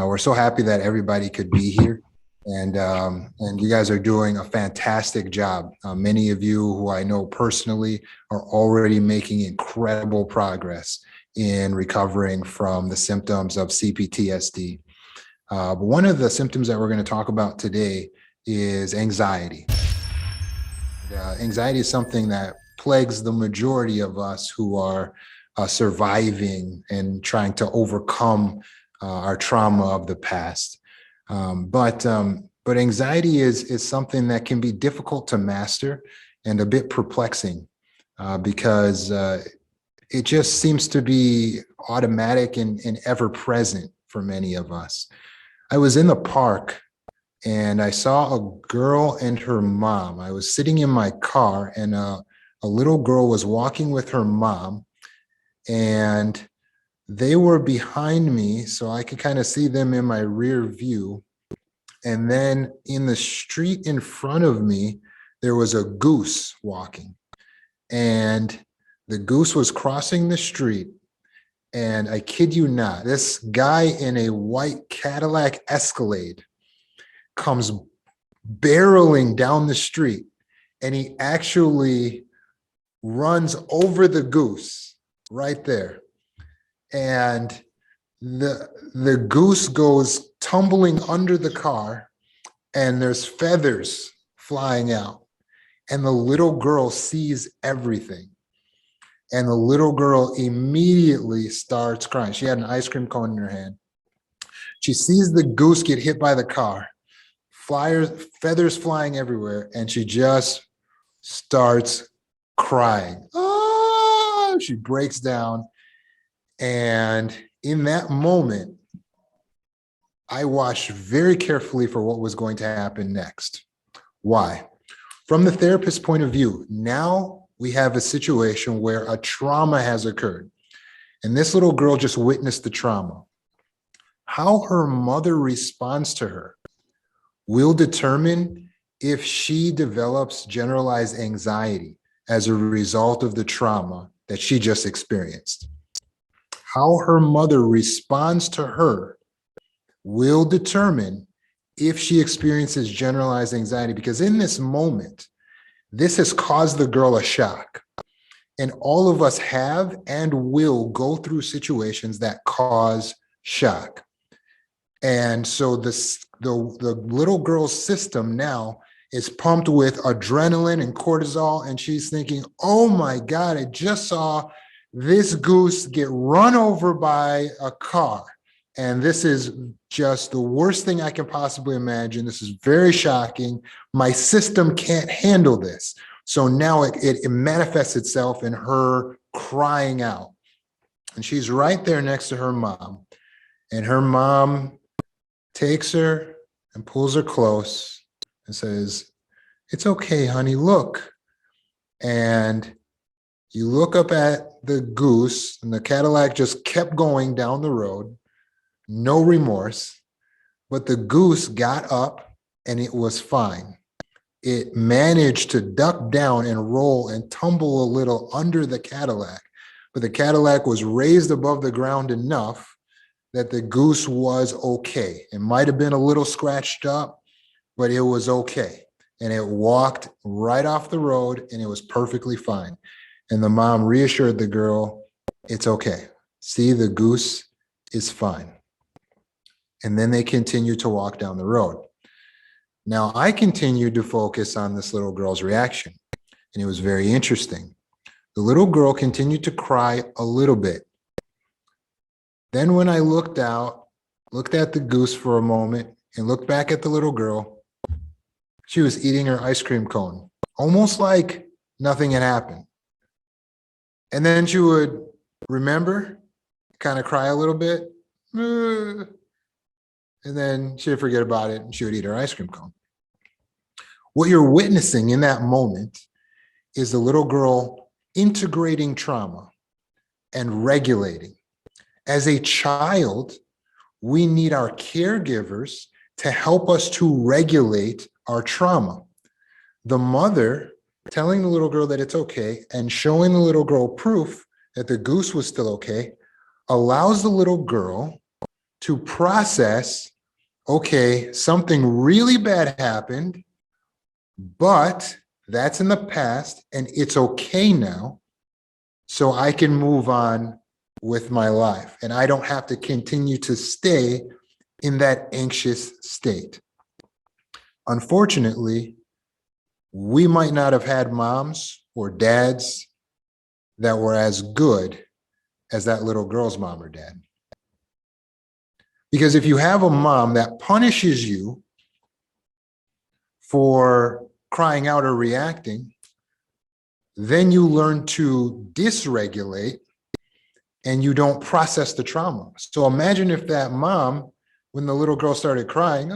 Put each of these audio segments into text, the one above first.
We're so happy that everybody could be here, and you guys are doing a fantastic job. Many of you who I know personally are already making incredible progress in recovering from the symptoms of CPTSD. But one of the symptoms that we're going to talk about today is anxiety. Anxiety is something that plagues the majority of us who are surviving and trying to overcome our trauma of the past. But anxiety is something that can be difficult to master and a bit perplexing because it just seems to be automatic and ever present for many of us. I was in the park and I saw a girl and her mom. I was sitting in my car and a little girl was walking with her mom, and they were behind me, so I could kind of see them in my rear view. And then in the street in front of me, there was a goose walking, and the goose was crossing the street. And I kid you not, this guy in a white Cadillac Escalade comes barreling down the street, and he actually runs over the goose right there. And the goose goes tumbling under the car, and there's feathers flying out. And the little girl sees everything. And the little girl immediately starts crying. She had an ice cream cone in her hand. She sees the goose get hit by the car, feathers flying everywhere, and she just starts crying. Oh, she breaks down. And in that moment, I watched very carefully for what was going to happen next. Why? From the therapist's point of view, now we have a situation where a trauma has occurred. And this little girl just witnessed the trauma. How her mother responds to her will determine if she develops generalized anxiety as a result of the trauma that she just experienced. How her mother responds to her will determine if she experiences generalized anxiety, because in this moment, this has caused the girl a shock. And all of us have and will go through situations that cause shock. And so the little girl's system now is pumped with adrenaline and cortisol, and she's thinking, oh my God, I just saw this goose get run over by a car. And this is just the worst thing I can possibly imagine. This is very shocking. My system can't handle this. So now it manifests itself in her crying out. And she's right there next to her mom. And her mom takes her and pulls her close and says, "It's okay, honey, look." And you look up at the goose, and the Cadillac just kept going down the road, no remorse, but the goose got up and it was fine. It managed to duck down and roll and tumble a little under the Cadillac, but the Cadillac was raised above the ground enough that the goose was okay. It might have been a little scratched up, but it was okay. And it walked right off the road, and it was perfectly fine. And the mom reassured the girl, it's okay. See, the goose is fine. And then they continued to walk down the road. Now, I continued to focus on this little girl's reaction, and it was very interesting. The little girl continued to cry a little bit. Then when I looked out, looked at the goose for a moment, and looked back at the little girl, she was eating her ice cream cone, almost like nothing had happened. And then she would remember, kind of cry a little bit, and then she'd forget about it and she would eat her ice cream cone. What you're witnessing in that moment is the little girl integrating trauma and regulating. As a child, we need our caregivers to help us to regulate our trauma. The mother telling the little girl that it's okay and showing the little girl proof that the goose was still okay allows the little girl to process, okay, something really bad happened, but that's in the past and it's okay now. So I can move on with my life and I don't have to continue to stay in that anxious state. Unfortunately, we might not have had moms or dads that were as good as that little girl's mom or dad. Because if you have a mom that punishes you for crying out or reacting, then you learn to dysregulate and you don't process the trauma. So imagine if that mom, when the little girl started crying,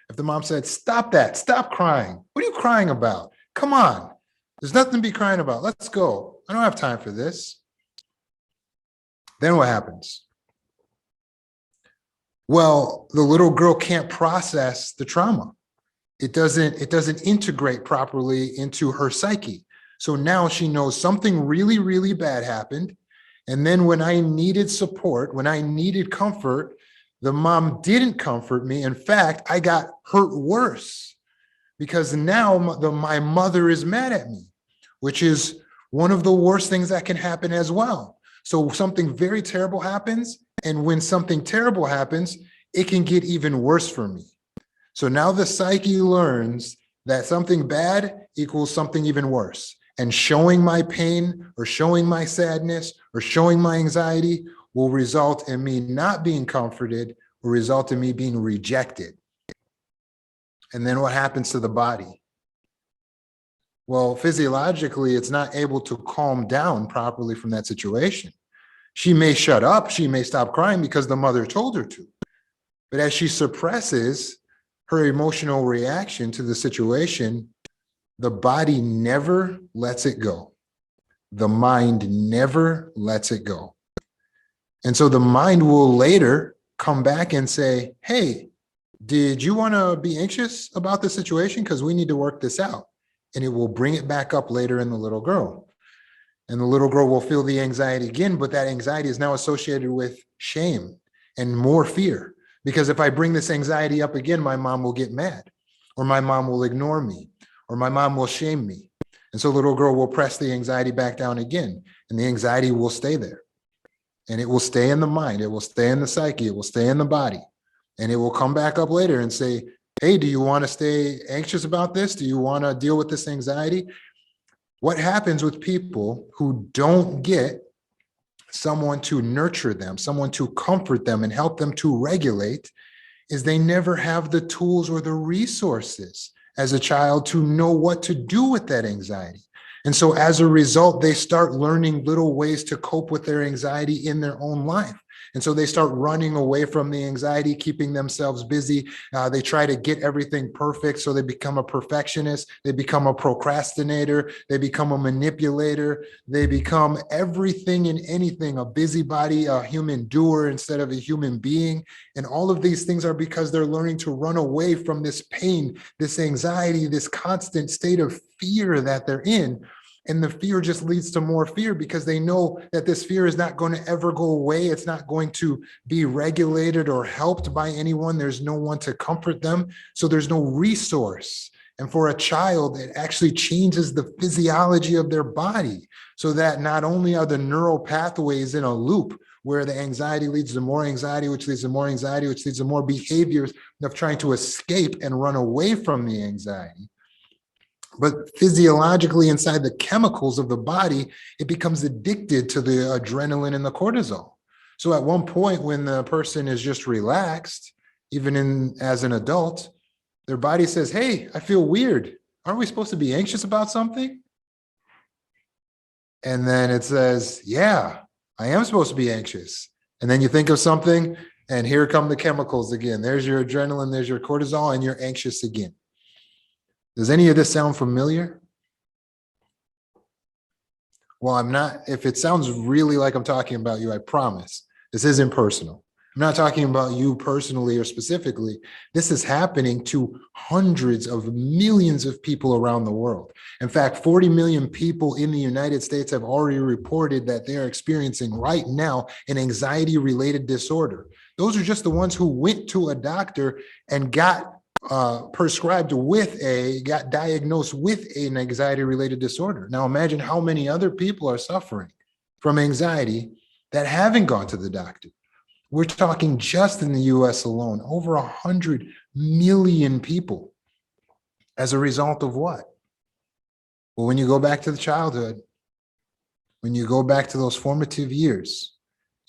if the mom said, stop that, stop crying. What are you crying about? Come on, there's nothing to be crying about. Let's go. I don't have time for this. Then what happens? Well, the little girl can't process the trauma. It doesn't integrate properly into her psyche. So now she knows something really, really bad happened. And then when I needed support, when I needed comfort, the mom didn't comfort me. In fact, I got hurt worse because now my mother is mad at me, which is one of the worst things that can happen as well. So something very terrible happens. And when something terrible happens, it can get even worse for me. So now the psyche learns that something bad equals something even worse. And showing my pain or showing my sadness or showing my anxiety will result in me not being comforted, will result in me being rejected. And then what happens to the body? Well, physiologically, it's not able to calm down properly from that situation. She may shut up, she may stop crying because the mother told her to. But as she suppresses her emotional reaction to the situation, the body never lets it go. The mind never lets it go. And so the mind will later come back and say, hey, did you want to be anxious about the situation? Because we need to work this out. And it will bring it back up later in the little girl. And the little girl will feel the anxiety again, but that anxiety is now associated with shame and more fear. Because if I bring this anxiety up again, my mom will get mad, or my mom will ignore me, or my mom will shame me. And so the little girl will press the anxiety back down again, and the anxiety will stay there. And it will stay in the mind, it will stay in the psyche, it will stay in the body. And it will come back up later and say, hey, do you want to stay anxious about this? Do you want to deal with this anxiety? What happens with people who don't get someone to nurture them, someone to comfort them and help them to regulate, is they never have the tools or the resources as a child to know what to do with that anxiety. And so as a result, they start learning little ways to cope with their anxiety in their own life. And so they start running away from the anxiety, keeping themselves busy. They try to get everything perfect. So they become a perfectionist. They become a procrastinator. They become a manipulator. They become everything and anything, a busybody, a human doer instead of a human being. And all of these things are because they're learning to run away from this pain, this anxiety, this constant state of fear that they're in. And the fear just leads to more fear because they know that this fear is not going to ever go away. It's not going to be regulated or helped by anyone. There's no one to comfort them. So there's no resource. And for a child, it actually changes the physiology of their body so that not only are the neural pathways in a loop where the anxiety leads to more anxiety, which leads to more anxiety, which leads to more behaviors of trying to escape and run away from the anxiety. But physiologically inside the chemicals of the body, it becomes addicted to the adrenaline and the cortisol. So at one point when the person is just relaxed, even as an adult, their body says, hey, I feel weird. Aren't we supposed to be anxious about something? And then it says, yeah, I am supposed to be anxious. And then you think of something and here come the chemicals again. There's your adrenaline, there's your cortisol, and you're anxious again. Does any of this sound familiar? Well, I'm not, if it sounds really like I'm talking about you, I promise, this isn't personal. I'm not talking about you personally or specifically. This is happening to hundreds of millions of people around the world. In fact, 40 million people in the United States have already reported that they are experiencing right now an anxiety-related disorder. Those are just the ones who went to a doctor and got got diagnosed with an anxiety-related disorder. Now imagine how many other people are suffering from anxiety that haven't gone to the doctor. We're talking just in the US alone, over 100 million people. As a result of what? Well, when you go back to the childhood, when you go back to those formative years,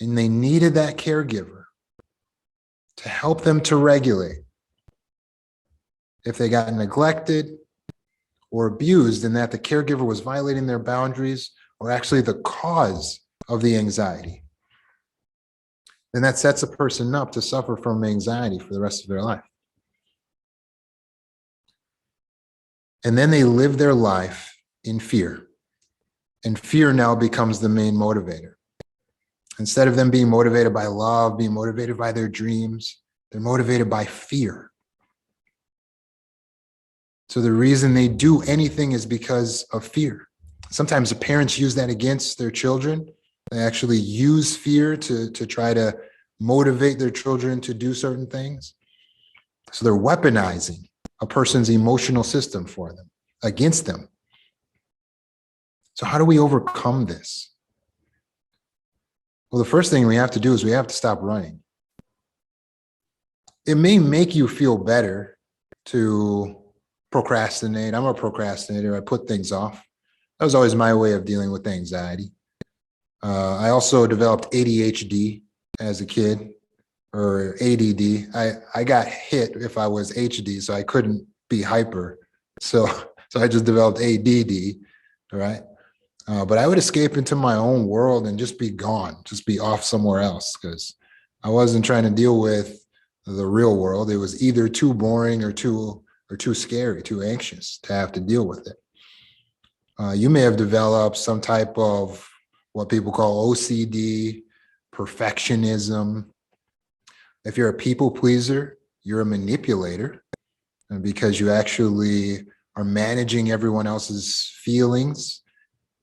and they needed that caregiver to help them to regulate. If they got neglected or abused, and that the caregiver was violating their boundaries or actually the cause of the anxiety, then that sets a person up to suffer from anxiety for the rest of their life. And then they live their life in fear. And fear now becomes the main motivator. Instead of them being motivated by love, being motivated by their dreams, they're motivated by fear. So the reason they do anything is because of fear. Sometimes the parents use that against their children. They actually use fear to try to motivate their children to do certain things. So they're weaponizing a person's emotional system for them, against them. So how do we overcome this? Well, the first thing we have to do is we have to stop running. It may make you feel better to procrastinate. I'm a procrastinator. I put things off. That was always my way of dealing with anxiety. I also developed ADHD as a kid, or ADD. I got hit if I was HD, so I couldn't be hyper. So I just developed ADD, all right? But I would escape into my own world and just be gone, just be off somewhere else, because I wasn't trying to deal with the real world. It was either too boring or too scary, too anxious to have to deal with it. You may have developed some type of what people call OCD, perfectionism. If you're a people pleaser, you're a manipulator, and because you actually are managing everyone else's feelings.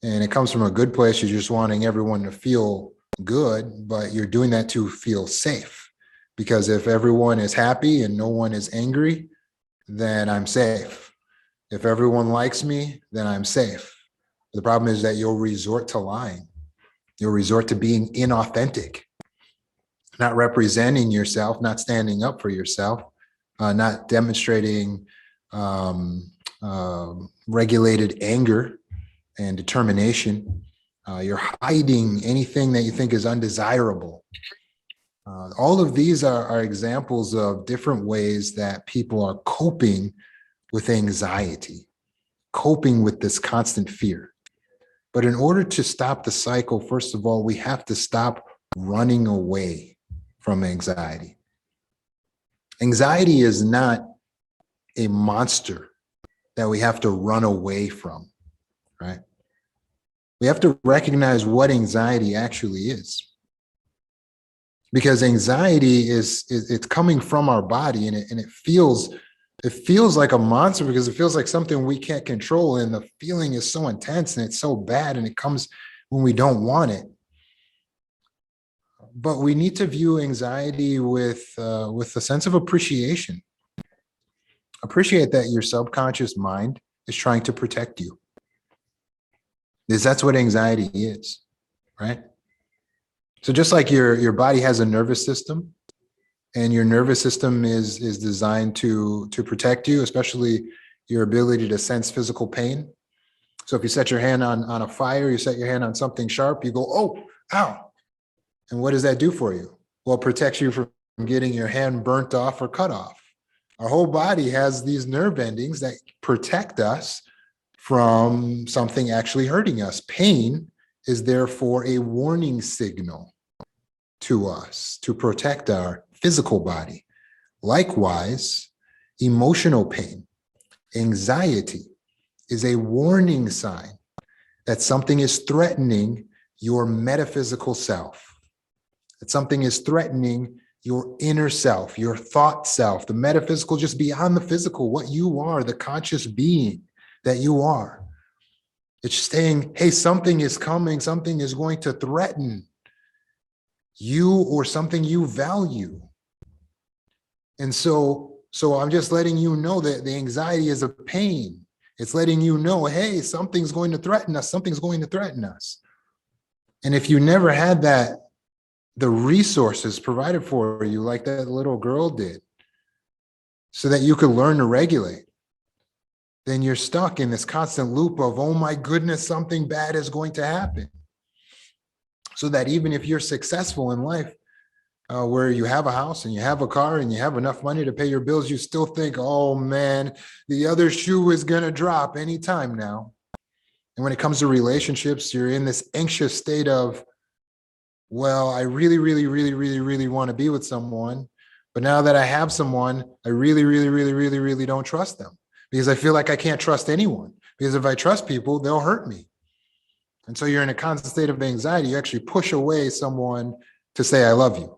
And it comes from a good place. You're just wanting everyone to feel good, but you're doing that to feel safe. Because if everyone is happy and no one is angry, then I'm safe. If everyone likes me, then I'm safe. The problem is that you'll resort to lying. You'll resort to being inauthentic, not representing yourself, not standing up for yourself, not demonstrating regulated anger and determination. You're hiding anything that you think is undesirable. All of these are examples of different ways that people are coping with anxiety, coping with this constant fear. But in order to stop the cycle, first of all, we have to stop running away from anxiety. Anxiety is not a monster that we have to run away from, right? We have to recognize what anxiety actually is. Because anxiety it's coming from our body, and it feels like a monster because it feels like something we can't control, and the feeling is so intense and it's so bad, and it comes when we don't want it. But we need to view anxiety with a sense of appreciation. Appreciate that your subconscious mind is trying to protect you. Because that's what anxiety is, right? So just like your body has a nervous system, and your nervous system is designed to protect you, especially your ability to sense physical pain. So if you set your hand on a fire, you set your hand on something sharp, you go, oh, ow. And what does that do for you? Well, it protects you from getting your hand burnt off or cut off. Our whole body has these nerve endings that protect us from something actually hurting us. Pain is therefore a warning signal to us to protect our physical body. Likewise, emotional pain, anxiety is a warning sign that something is threatening your metaphysical self, that something is threatening your inner self, your thought self, the metaphysical, just beyond the physical, what you are, the conscious being that you are. It's saying, hey, something is coming, something is going to threaten you or something you value. And so I'm just letting you know that the anxiety is a pain. It's letting you know, hey, something's going to threaten us. Something's going to threaten us. And if you never had that, the resources provided for you, like that little girl did, so that you could learn to regulate, then you're stuck in this constant loop of, oh my goodness, something bad is going to happen. So that even if you're successful in life, where you have a house and you have a car and you have enough money to pay your bills, you still think, oh man, the other shoe is going to drop anytime now. And when it comes to relationships, you're in this anxious state of, well, I really, really, really, really, really want to be with someone. But now that I have someone, I really, really, really, really, really don't trust them, because I feel like I can't trust anyone, because if I trust people, they'll hurt me. And so you're in a constant state of anxiety. You actually push away someone to say, I love you.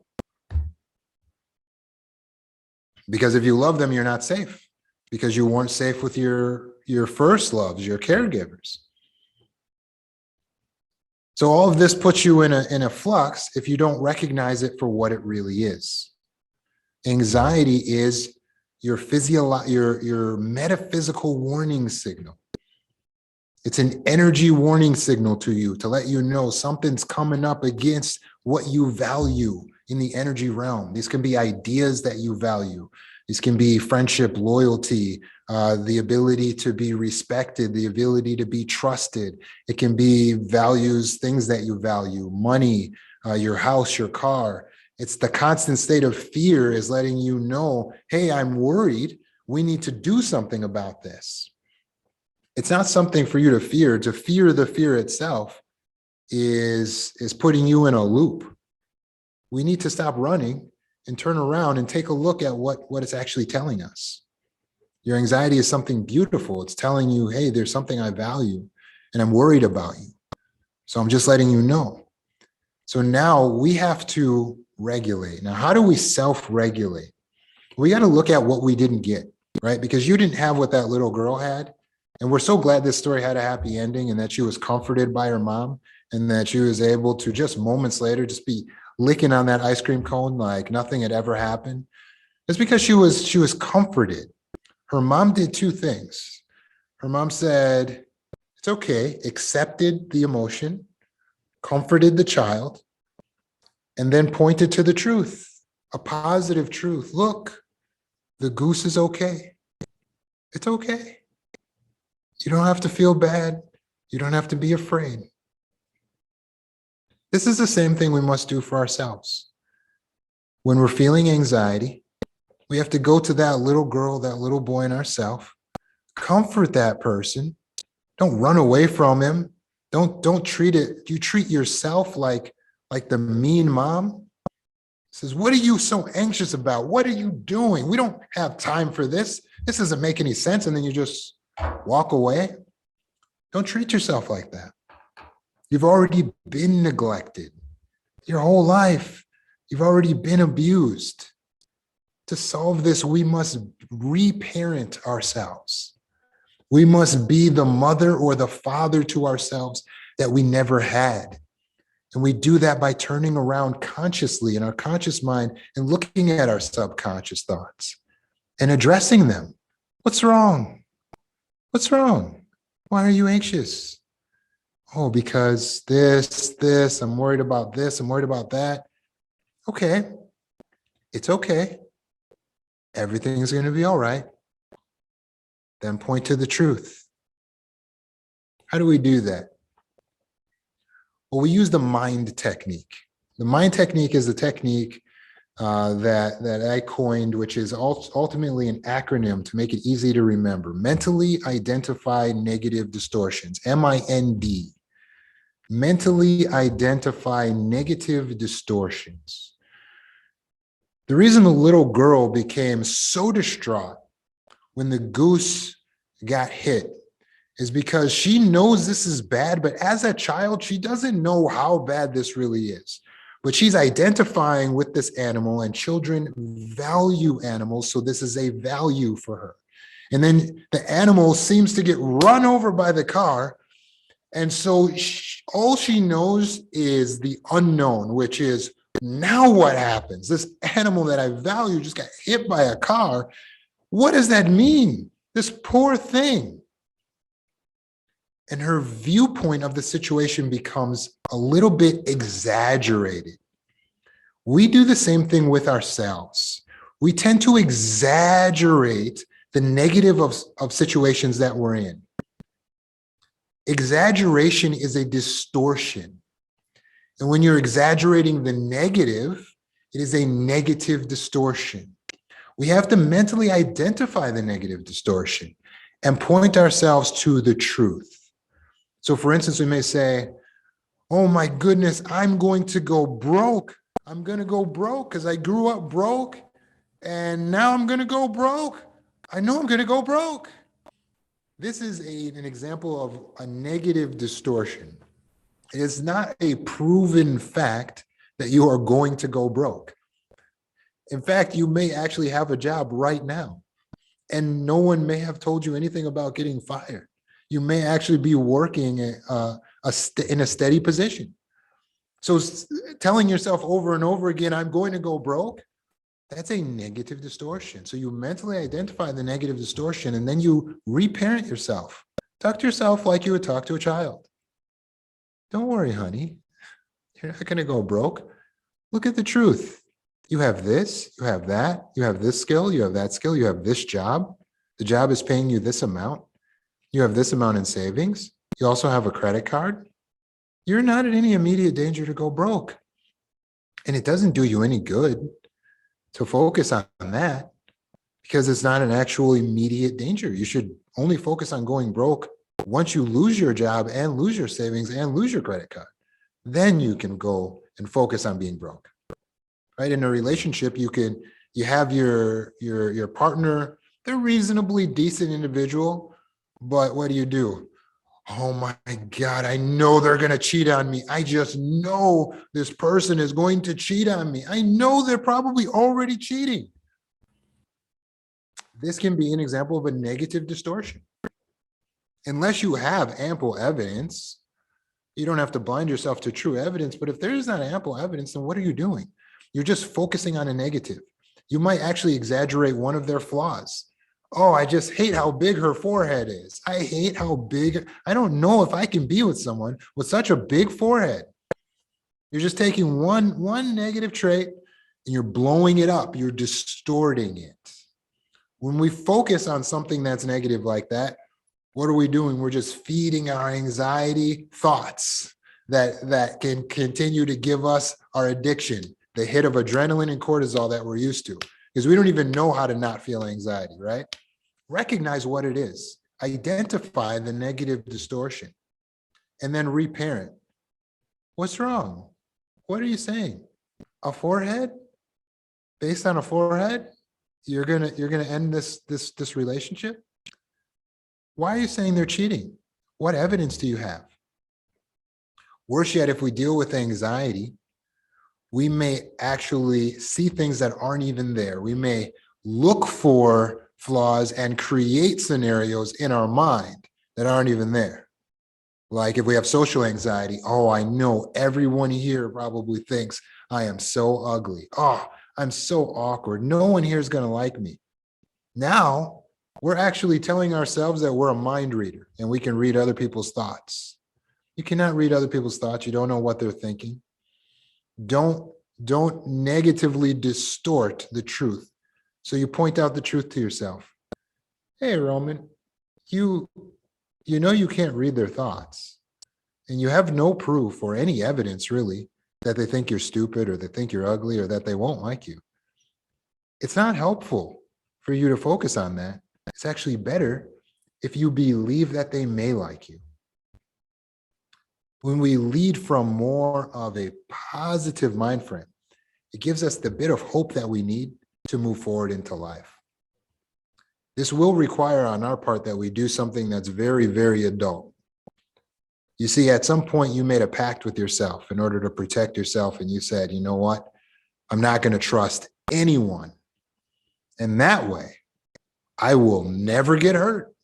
Because if you love them, you're not safe, because you weren't safe with your first loves, your caregivers. So all of this puts you in a flux if you don't recognize it for what it really is. Anxiety is your metaphysical warning signal. It's an energy warning signal to you to let you know something's coming up against what you value in the energy realm. These can be ideas that you value. These can be friendship, loyalty, the ability to be respected, the ability to be trusted. It can be values, things that you value, money, your house, your car. It's the constant state of fear is letting you know, hey, I'm worried. We need to do something about this. It's not something for you to fear. To fear the fear itself is putting you in a loop. We need to stop running and turn around and take a look at what it's actually telling us. Your anxiety is something beautiful. It's telling you, hey, there's something I value and I'm worried about you. So I'm just letting you know. So now we have to regulate. Now, how do we self-regulate? We got to look at what we didn't get, right? Because you didn't have what that little girl had. And we're so glad this story had a happy ending and that she was comforted by her mom and that she was able to just moments later just be licking on that ice cream cone like nothing had ever happened. It's because she was comforted. Her mom did two things. Her mom said, it's okay, accepted the emotion, comforted the child, and then pointed to the truth, a positive truth. Look, the goose is okay. It's okay. You don't have to feel bad. You don't have to be afraid. This is the same thing we must do for ourselves. When we're feeling anxiety, we have to go to that little girl, that little boy in ourselves, comfort that person. Don't run away from him. Don't treat it. You treat yourself like the mean mom. Says, what are you so anxious about? What are you doing? We don't have time for this. This doesn't make any sense. And then you just walk away. Don't treat yourself like that. You've already been neglected your whole life. You've already been abused. To solve this, we must reparent ourselves. We must be the mother or the father to ourselves that we never had. And we do that by turning around consciously in our conscious mind and looking at our subconscious thoughts and addressing them. What's wrong? What's wrong? Why are you anxious? Oh, because this, I'm worried about this, I'm worried about that. Okay, it's okay. Everything's going to be all right. Then point to the truth. How do we do that? Well, we use the mind technique. The mind technique is a technique that I coined, which is ultimately an acronym to make it easy to remember. Mentally identify negative distortions, MIND. Mentally identify negative distortions. The reason the little girl became so distraught when the goose got hit is because she knows this is bad, but as a child, she doesn't know how bad this really is. But she's identifying with this animal, and children value animals, so this is a value for her. And then the animal seems to get run over by the car, and so all she knows is the unknown, which is, Now what happens? This animal that I value just got hit by a car. What does that mean? This poor thing. And her viewpoint of the situation becomes a little bit exaggerated. We do the same thing with ourselves. We tend to exaggerate the negative of situations that we're in. Exaggeration is a distortion. And when you're exaggerating the negative, it is a negative distortion. We have to mentally identify the negative distortion and point ourselves to the truth. So for instance, we may say, oh my goodness, I'm going to go broke. I'm going to go broke because I grew up broke and now I'm going to go broke. I know I'm going to go broke. This is an example of a negative distortion. It is not a proven fact that you are going to go broke. In fact, you may actually have a job right now and no one may have told you anything about getting fired. You may actually be working in a steady position. So telling yourself over and over again, I'm going to go broke, that's a negative distortion. So you mentally identify the negative distortion and then you reparent yourself. Talk to yourself like you would talk to a child. Don't worry, honey. You're not going to go broke. Look at the truth. You have this, you have that, you have this skill, you have that skill, you have this job. The job is paying you this amount. You have this amount in savings. You also have a credit card. You're not in any immediate danger to go broke. And it doesn't do you any good to focus on that because it's not an actual immediate danger. You should only focus on going broke once you lose your job and lose your savings and lose your credit card. Then you can go and focus on being broke. Right? In a relationship, you have your partner, they're reasonably decent individual. But what do? Oh my God, I know they're going to cheat on me. I just know this person is going to cheat on me. I know they're probably already cheating. This can be an example of a negative distortion. Unless you have ample evidence, you don't have to blind yourself to true evidence. But if there is not ample evidence, then what are you doing? You're just focusing on a negative. You might actually exaggerate one of their flaws. Oh, I just hate how big her forehead is. I hate how big, I don't know if I can be with someone with such a big forehead. You're just taking one negative trait and you're blowing it up. You're distorting it. When we focus on something that's negative like that, what are we doing? We're just feeding our anxiety thoughts that can continue to give us our addiction, the hit of adrenaline and cortisol that we're used to, because we don't even know how to not feel anxiety, right? Recognize what it is, identify the negative distortion, and then reparent. What's wrong? What are you saying? A forehead? Based on a forehead, you're gonna end this relationship? Why are you saying they're cheating? What evidence do you have? Worse yet, if we deal with anxiety, we may actually see things that aren't even there. We may look for flaws and create scenarios in our mind that aren't even there. Like if we have social anxiety, oh, I know everyone here probably thinks I am so ugly. Oh, I'm so awkward. No one here is going to like me. Now we're actually telling ourselves that we're a mind reader and we can read other people's thoughts. You cannot read other people's thoughts. You don't know what they're thinking. Don't negatively distort the truth. So you point out the truth to yourself. Hey, Roman, you know you can't read their thoughts. And you have no proof or any evidence really that they think you're stupid or they think you're ugly or that they won't like you. It's not helpful for you to focus on that. It's actually better if you believe that they may like you. When we lead from more of a positive mind frame, it gives us the bit of hope that we need to move forward into life. This will require on our part that we do something that's very, very adult. You see, at some point you made a pact with yourself in order to protect yourself, and you said, you know what? I'm not going to trust anyone. And that way, I will never get hurt.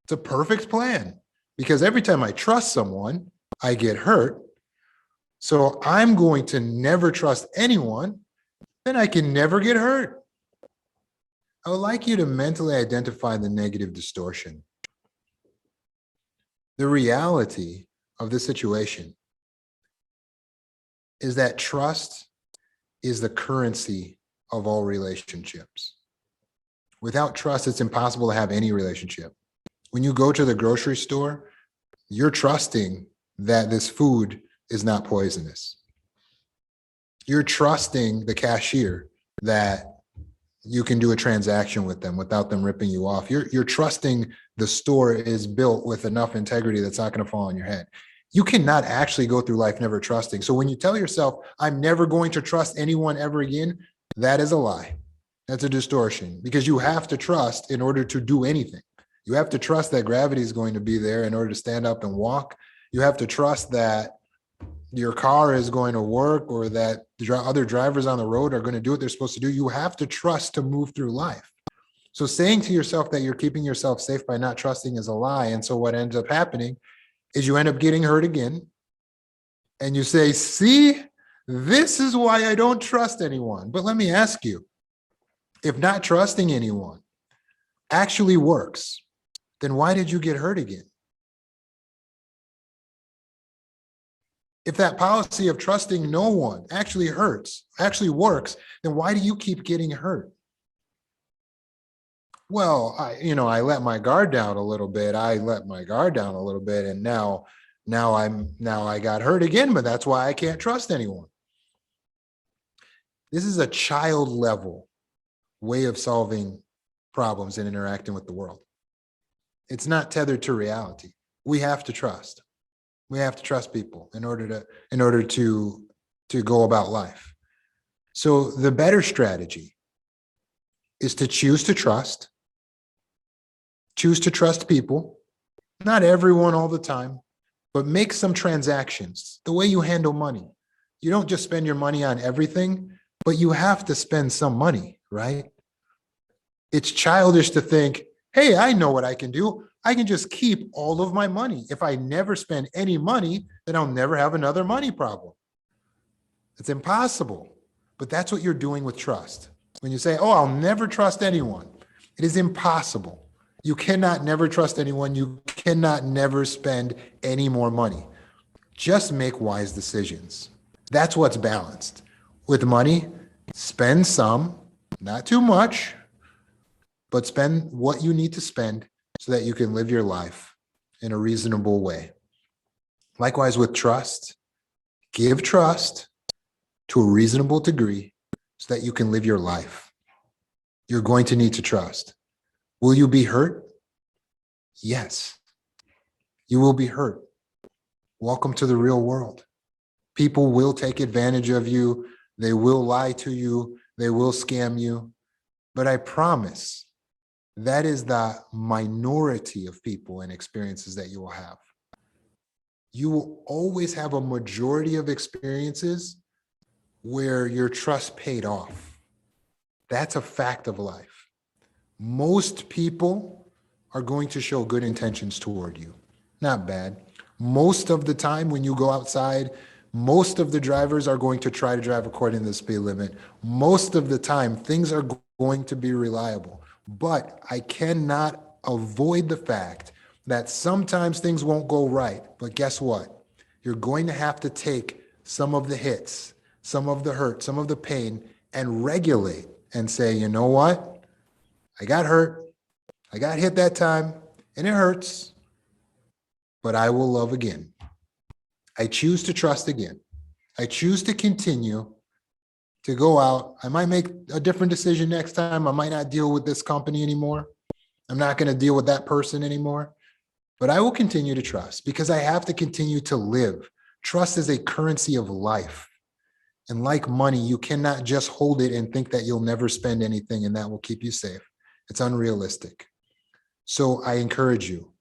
It's a perfect plan because every time I trust someone, I get hurt. So I'm going to never trust anyone, then I can never get hurt. I would like you to mentally identify the negative distortion. The reality of this situation is that trust is the currency of all relationships. Without trust, it's impossible to have any relationship. When you go to the grocery store, you're trusting that this food is not poisonous. You're trusting the cashier that you can do a transaction with them without them ripping you off. You're trusting the store is built with enough integrity that's not going to fall on your head. You cannot actually go through life never trusting. So when you tell yourself, I'm never going to trust anyone ever again, that is a lie. That's a distortion, because you have to trust in order to do anything. You have to trust that gravity is going to be there in order to stand up and walk. You have to trust that your car is going to work, or that the other drivers on the road are going to do what they're supposed to do. You have to trust to move through life. So saying to yourself that you're keeping yourself safe by not trusting is a lie. And so what ends up happening is you end up getting hurt again. And you say, see, this is why I don't trust anyone. But let me ask you, if not trusting anyone actually works, then why did you get hurt again? If that policy of trusting no one actually works, then why do you keep getting hurt? Well, I let my guard down a little bit. And now I got hurt again, but that's why I can't trust anyone. This is a child level way of solving problems and interacting with the world. It's not tethered to reality. We have to trust. We have to trust people in order to go about life. So the better strategy is to choose to trust people, not everyone all the time, but make some transactions. The way you handle money, you don't just spend your money on everything, but you have to spend some money, right? It's childish to think, hey, I know what I can do. I can just keep all of my money. If I never spend any money, then I'll never have another money problem. It's impossible. But that's what you're doing with trust. When you say, oh, I'll never trust anyone, it is impossible. You cannot never trust anyone. You cannot never spend any more money. Just make wise decisions. That's what's balanced. With money, spend some, not too much, but spend what you need to spend so that you can live your life in a reasonable way. Likewise with trust, give trust to a reasonable degree so that you can live your life. You're going to need to trust. Will you be hurt? Yes, you will be hurt. Welcome to the real world. People will take advantage of you. They will lie to you. They will scam you. But I promise, that is the minority of people and experiences that you will have. You will always have a majority of experiences where your trust paid off. That's a fact of life. Most people are going to show good intentions toward you, not bad. Most of the time when you go outside, most of the drivers are going to try to drive according to the speed limit. Most of the time, things are going to be reliable. But I cannot avoid the fact that sometimes things won't go right. But guess what? You're going to have to take some of the hits, some of the hurt, some of the pain, and regulate and say, you know what? I got hurt. I got hit that time, and it hurts. But I will love again. I choose to trust again. I choose to continue to go out. I might make a different decision next time. I might not deal with this company anymore. I'm not going to deal with that person anymore. But I will continue to trust because I have to continue to live. Trust is a currency of life. And like money, you cannot just hold it and think that you'll never spend anything and that will keep you safe. It's unrealistic. So I encourage you,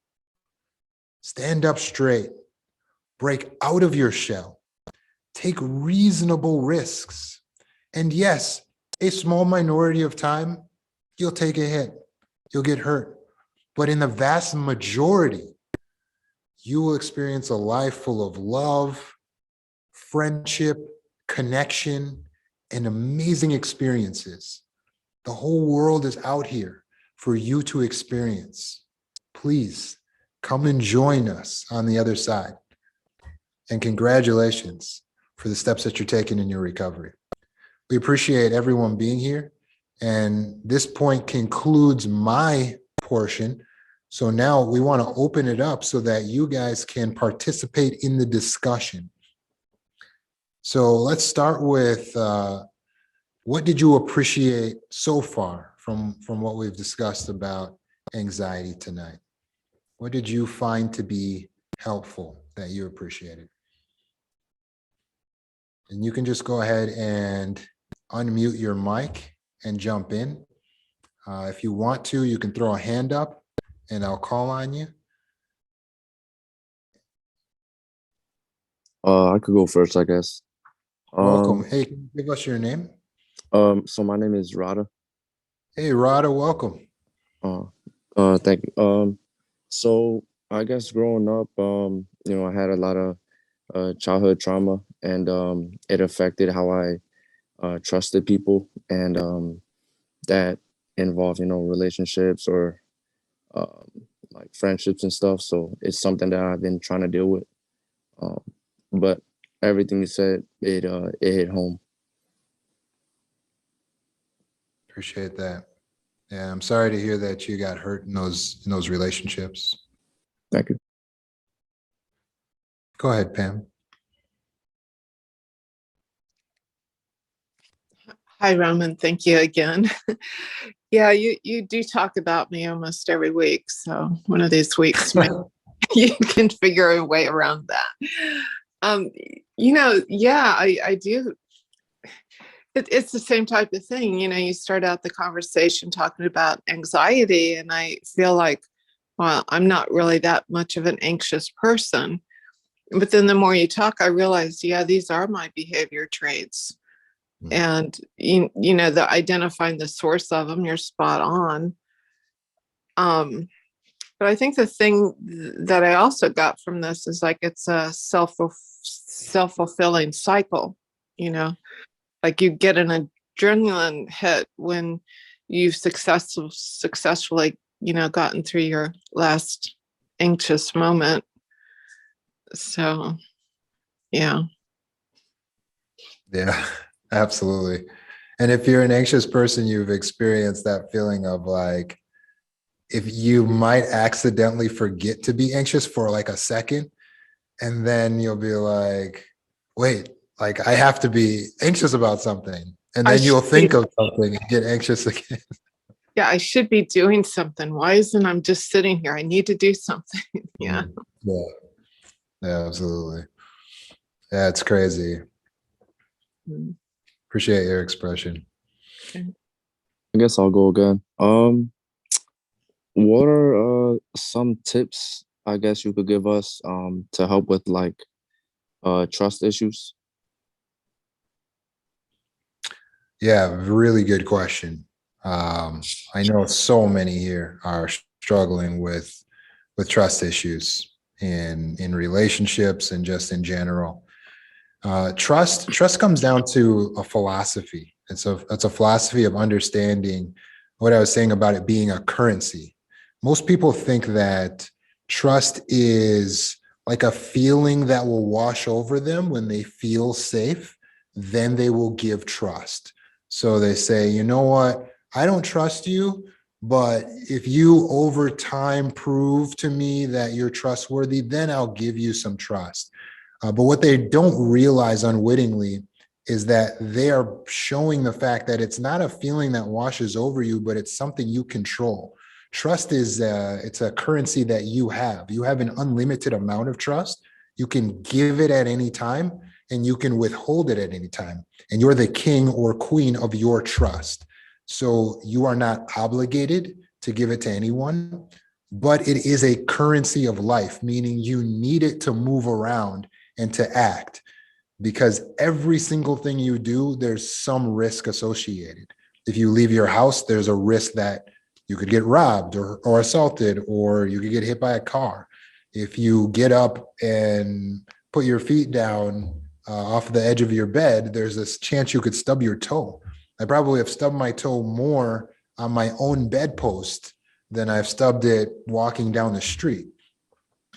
stand up straight, break out of your shell, take reasonable risks. And yes, a small minority of time, you'll take a hit, you'll get hurt. But in the vast majority, you will experience a life full of love, friendship, connection, and amazing experiences. The whole world is out here for you to experience. Please come and join us on the other side. And congratulations for the steps that you're taking in your recovery. We appreciate everyone being here. And this point concludes my portion. So now we want to open it up so that you guys can participate in the discussion. So let's start with what did you appreciate so far from what we've discussed about anxiety tonight? What did you find to be helpful that you appreciated? And you can just go ahead and unmute your mic and jump in. If you want to, you can throw a hand up and I'll call on you. I could go first, I guess. Welcome. Hey, can you give us your name? So my name is Rada. Hey, Rada, welcome. Thank you. So I guess growing up, I had a lot of childhood trauma, and it affected how I trusted people, and that involved, relationships or like friendships and stuff. So it's something that I've been trying to deal with. But everything you said, it hit home. Appreciate that. Yeah, I'm sorry to hear that you got hurt in those relationships. Thank you. Go ahead, Pam. Hi, Roman. Thank you again. Yeah, you do talk about me almost every week. So one of these weeks, you can figure a way around that. Yeah, I do. It's the same type of thing. You start out the conversation talking about anxiety, and I feel like, well, I'm not really that much of an anxious person. But then the more you talk, I realize, yeah, these are my behavior traits. And, the identifying the source of them, you're spot on. But I think the thing that I also got from this is like, it's a self-fulfilling cycle, like you get an adrenaline hit when you've successfully, gotten through your last anxious moment. So, yeah. Yeah, absolutely. And if you're an anxious person, you've experienced that feeling of like, if you might accidentally forget to be anxious for like a second, and then you'll be like, wait, like I have to be anxious about something. And then you'll think of something and get anxious again. Yeah, I should be doing something. Why isn't I'm just sitting here? I need to do something. Yeah. Yeah, absolutely. Yeah, it's crazy. Appreciate your expression. I guess I'll go again. What are some tips I guess you could give us to help with like trust issues? Yeah, really good question. I know so many here are struggling with trust issues in relationships and just in general. Trust comes down to a philosophy. It's a philosophy of understanding what I was saying about it being a currency. Most people think that trust is like a feeling that will wash over them when they feel safe, then they will give trust. So they say, you know what, I don't trust you, but if you over time prove to me that you're trustworthy, then I'll give you some trust. But what they don't realize unwittingly is that they are showing the fact that it's not a feeling that washes over you, but it's something you control. Trust is it's a currency that you have. You have an unlimited amount of trust. You can give it at any time and you can withhold it at any time. And you're the king or queen of your trust. So you are not obligated to give it to anyone, but it is a currency of life, meaning you need it to move around and to act, because every single thing you do, there's some risk associated. If you leave your house, there's a risk that you could get robbed or assaulted, or you could get hit by a car. If you get up and put your feet down off the edge of your bed, there's this chance you could stub your toe. I probably have stubbed my toe more on my own bedpost than I've stubbed it walking down the street.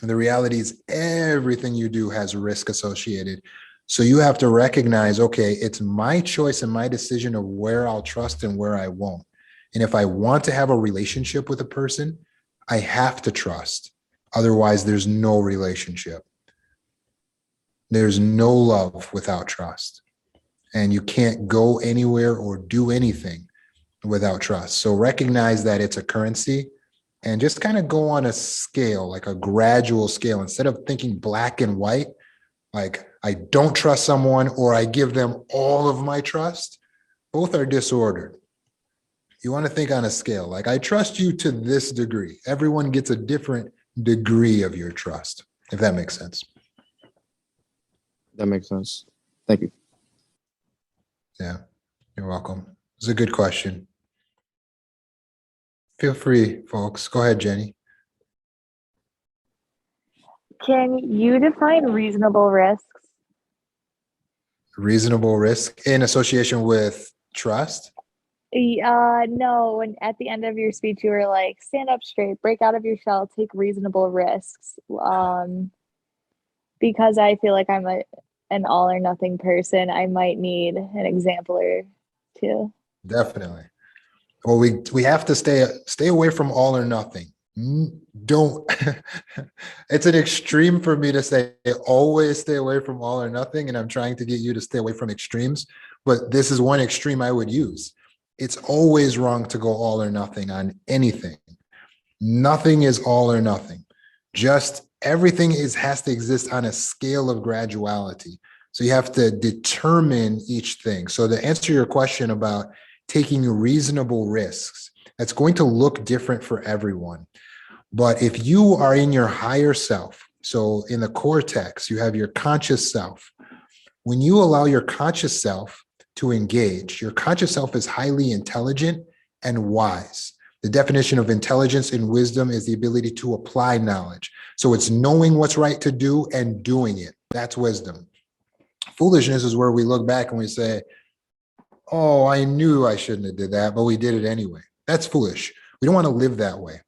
And the reality is everything you do has risk associated. So you have to recognize, okay, it's my choice and my decision of where I'll trust and where I won't. And if I want to have a relationship with a person, I have to trust. Otherwise, there's no relationship. There's no love without trust. And you can't go anywhere or do anything without trust. So recognize that it's a currency and just kind of go on a scale, like a gradual scale. Instead of thinking black and white, like I don't trust someone or I give them all of my trust, both are disordered. You want to think on a scale, like I trust you to this degree. Everyone gets a different degree of your trust, if that makes sense. That makes sense. Thank you. Yeah, you're welcome. It's a good question. Feel free, folks. Go ahead, Jenny. Can you define reasonable risks? Reasonable risk in association with trust? No, when at the end of your speech you were like, stand up straight, break out of your shell, take reasonable risks. Because I feel like I'm an all or nothing person, I might need an example or two. Definitely. Well, we have to stay away from all or nothing. Don't. It's an extreme for me to say always stay away from all or nothing, and I'm trying to get you to stay away from extremes. But this is one extreme I would use. It's always wrong to go all or nothing on anything. Nothing is all or nothing. Just everything has to exist on a scale of graduality. So you have to determine each thing. So to answer your question about taking reasonable risks, that's going to look different for everyone. But if you are in your higher self, so in the cortex, you have your conscious self. When you allow your conscious self to engage, your conscious self is highly intelligent and wise. The definition of intelligence and wisdom is the ability to apply knowledge. So it's knowing what's right to do and doing it. That's wisdom. Foolishness is where we look back and we say, oh, I knew I shouldn't have did that, but we did it anyway. That's foolish. We don't want to live that way.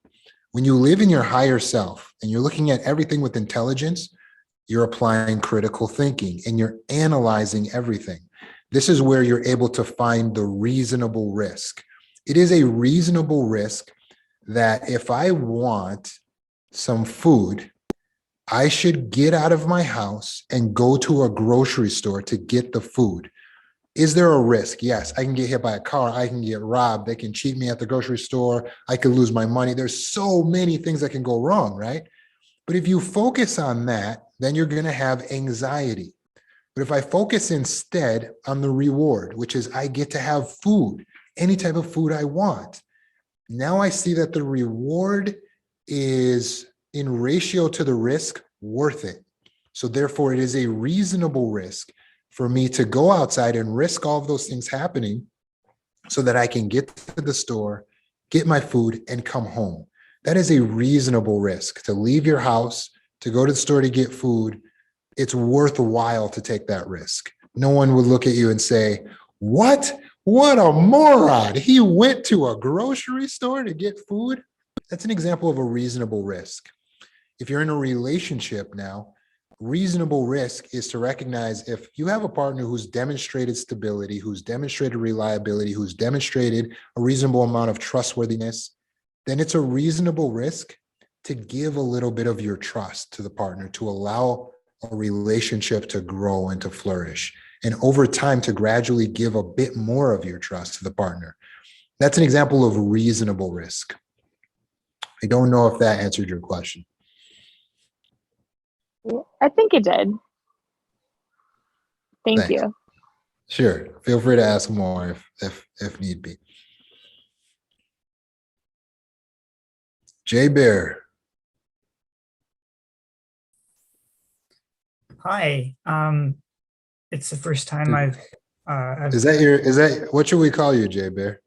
When you live in your higher self and you're looking at everything with intelligence, you're applying critical thinking and you're analyzing everything. This is where you're able to find the reasonable risk. It is a reasonable risk that if I want some food, I should get out of my house and go to a grocery store to get the food. Is there a risk? Yes, I can get hit by a car. I can get robbed. They can cheat me at the grocery store. I could lose my money. There's so many things that can go wrong, right? But if you focus on that, then you're going to have anxiety. But if I focus instead on the reward, which is I get to have food, any type of food I want, now I see that the reward is in ratio to the risk worth it. So therefore, it is a reasonable risk for me to go outside and risk all of those things happening so that I can get to the store, get my food, and come home. That is a reasonable risk to leave your house, to go to the store to get food. It's worthwhile to take that risk. No one would look at you and say, what? What a moron. He went to a grocery store to get food. That's an example of a reasonable risk. If you're in a relationship now, reasonable risk is to recognize if you have a partner who's demonstrated stability, who's demonstrated reliability, who's demonstrated a reasonable amount of trustworthiness, then it's a reasonable risk to give a little bit of your trust to the partner, to allow a relationship to grow and to flourish. And over time, to gradually give a bit more of your trust to the partner. That's an example of reasonable risk. I don't know if that answered your question. I think it did. Thank Thanks. you. Sure. Feel free to ask more if need be. Jay Bear. Hi. It's the first time I've What should we call you, Jay Bear?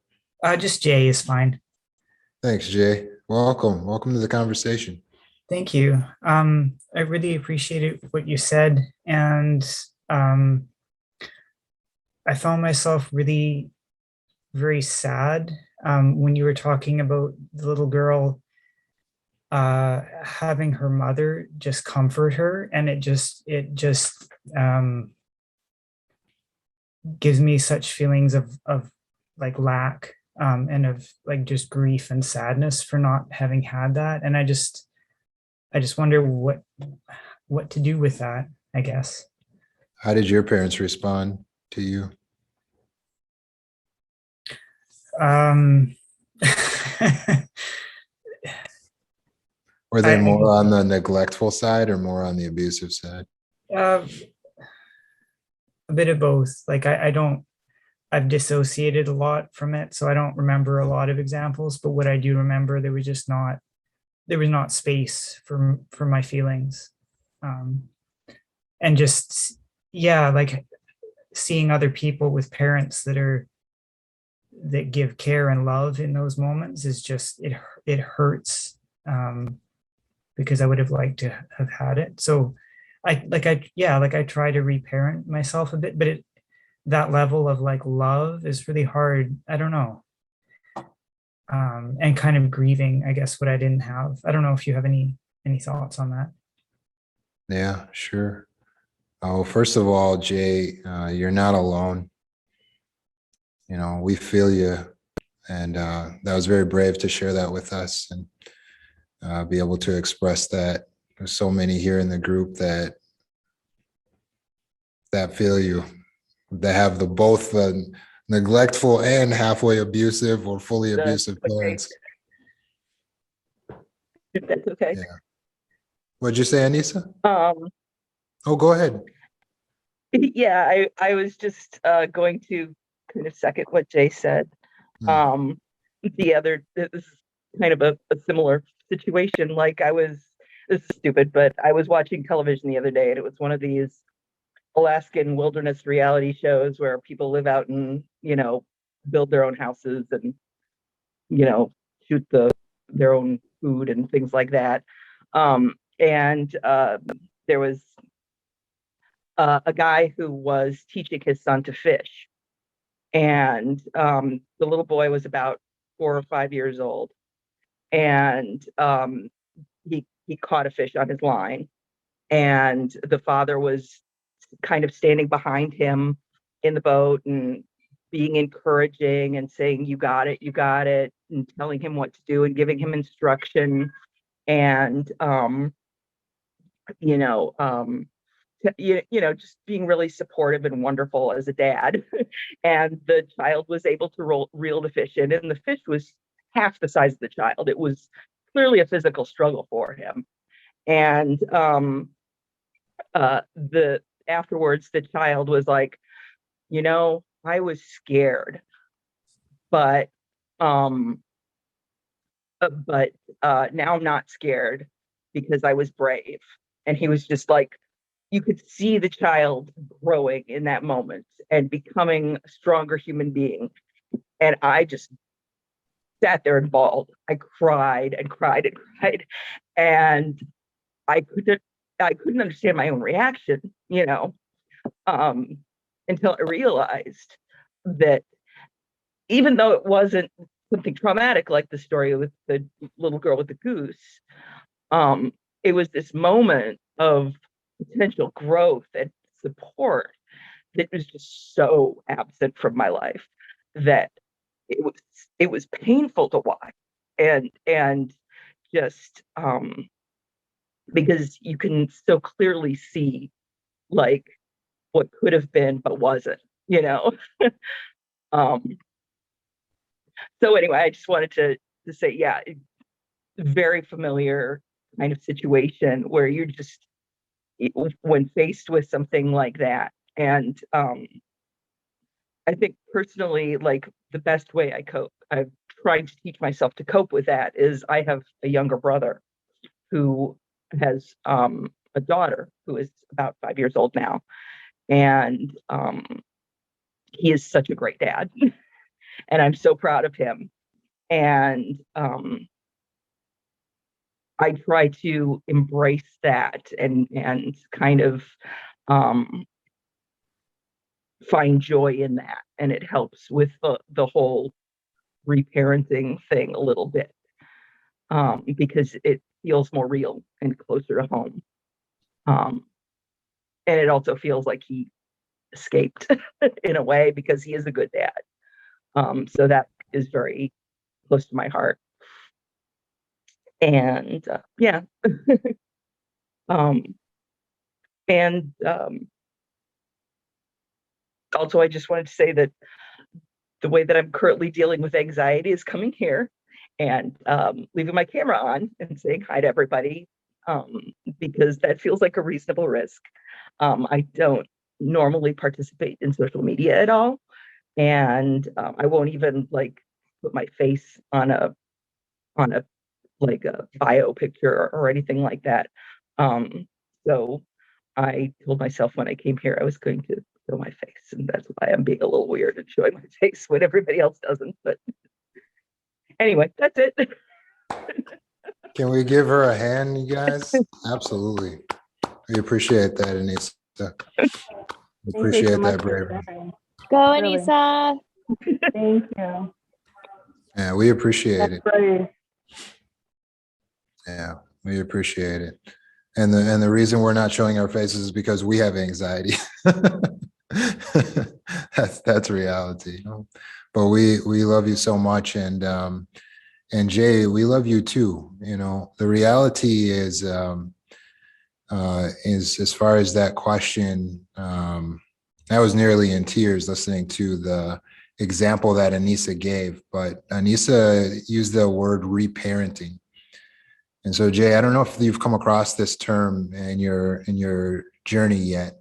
just Jay is fine. Thanks, Jay. Welcome to the conversation. Thank you. I really appreciated what you said, and um, I found myself really very sad when you were talking about the little girl having her mother just comfort her, and it just gives me such feelings of like lack, and of like just grief and sadness for not having had that. And I just wonder what to do with that, I guess. How did your parents respond to you? Um, Were they I, more on the neglectful side or more on the abusive side? uh, a bit of both. Like I've dissociated a lot from it, so I don't remember a lot of examples. But what I do remember, there was not space for my feelings, and just yeah, like seeing other people with parents that give care and love in those moments is just it hurts, because I would have liked to have had it. So I try to reparent myself a bit, but that level of like love is really hard. I don't know. And kind of grieving, I guess, what I didn't have. I don't know if you have any thoughts on that. Yeah, sure. Oh, first of all, Jay, you're not alone. You know, we feel you. And that was very brave to share that with us and be able to express that. There's so many here in the group that feel you, that have the both the neglectful and halfway abusive or fully That's abusive okay. parents. If that's okay. Yeah. What'd you say, Anissa? Um, Oh, go ahead. yeah, I was just going to kind of second what Jay said. Hmm. This is kind of a similar situation. Like this is stupid, but I was watching television the other day, and it was one of these Alaskan wilderness reality shows where people live out and, build their own houses and, shoot their own food and things like that. And there was a guy who was teaching his son to fish. And the little boy was about 4 or 5 years old. And he caught a fish on his line. And the father was kind of standing behind him in the boat and being encouraging and saying, you got it, and telling him what to do and giving him instruction. And, you know, um, just being really supportive and wonderful as a dad. And the child was able to reel the fish in, and the fish was half the size of the child. It was clearly a physical struggle for him. And the afterwards, the child was like, I was scared, but um, now I'm not scared because I was brave. And he was just like, you could see the child growing in that moment and becoming a stronger human being. And I just sat there and bawled. I cried and cried and cried. And I couldn't understand my own reaction, um, until I realized that even though it wasn't something traumatic like the story with the little girl with the goose, it was this moment of potential growth and support that was just so absent from my life that it was painful to watch. And just because you can so clearly see like what could have been but wasn't, you know. um so anyway, I just wanted to say, yeah, very familiar kind of situation where you're just, when faced with something like that. And I think personally, like the best way I've tried to teach myself to cope with that is I have a younger brother who has a daughter who is about 5 years old now. And he is such a great dad. And I'm so proud of him. And I try to embrace that and kind of find joy in that, and it helps with the whole reparenting thing a little bit, because it feels more real and closer to home. And it also feels like he escaped in a way, because he is a good dad. So that is very close to my heart. And yeah. And also, I just wanted to say that the way that I'm currently dealing with anxiety is coming here and leaving my camera on and saying hi to everybody, because that feels like a reasonable risk. I don't normally participate in social media at all, and I won't even like put my face on a like a bio picture or anything like that. So I told myself when I came here I was going to show my face, and that's why I'm being a little weird and showing my face when everybody else doesn't. But anyway, that's it. Can we give her a hand, you guys? Absolutely. We appreciate that, Anissa. We appreciate that bravery. Go, Really. Anissa. Thank you. Yeah, we appreciate it. Brave. Yeah, we appreciate it. And the reason we're not showing our faces is because we have anxiety. That's reality. But we love you so much, and Jay, we love you too. You know, the reality is as far as that question, I was nearly in tears listening to the example that Anissa gave, but Anissa used the word reparenting. And so, Jay, I don't know if you've come across this term in your journey yet,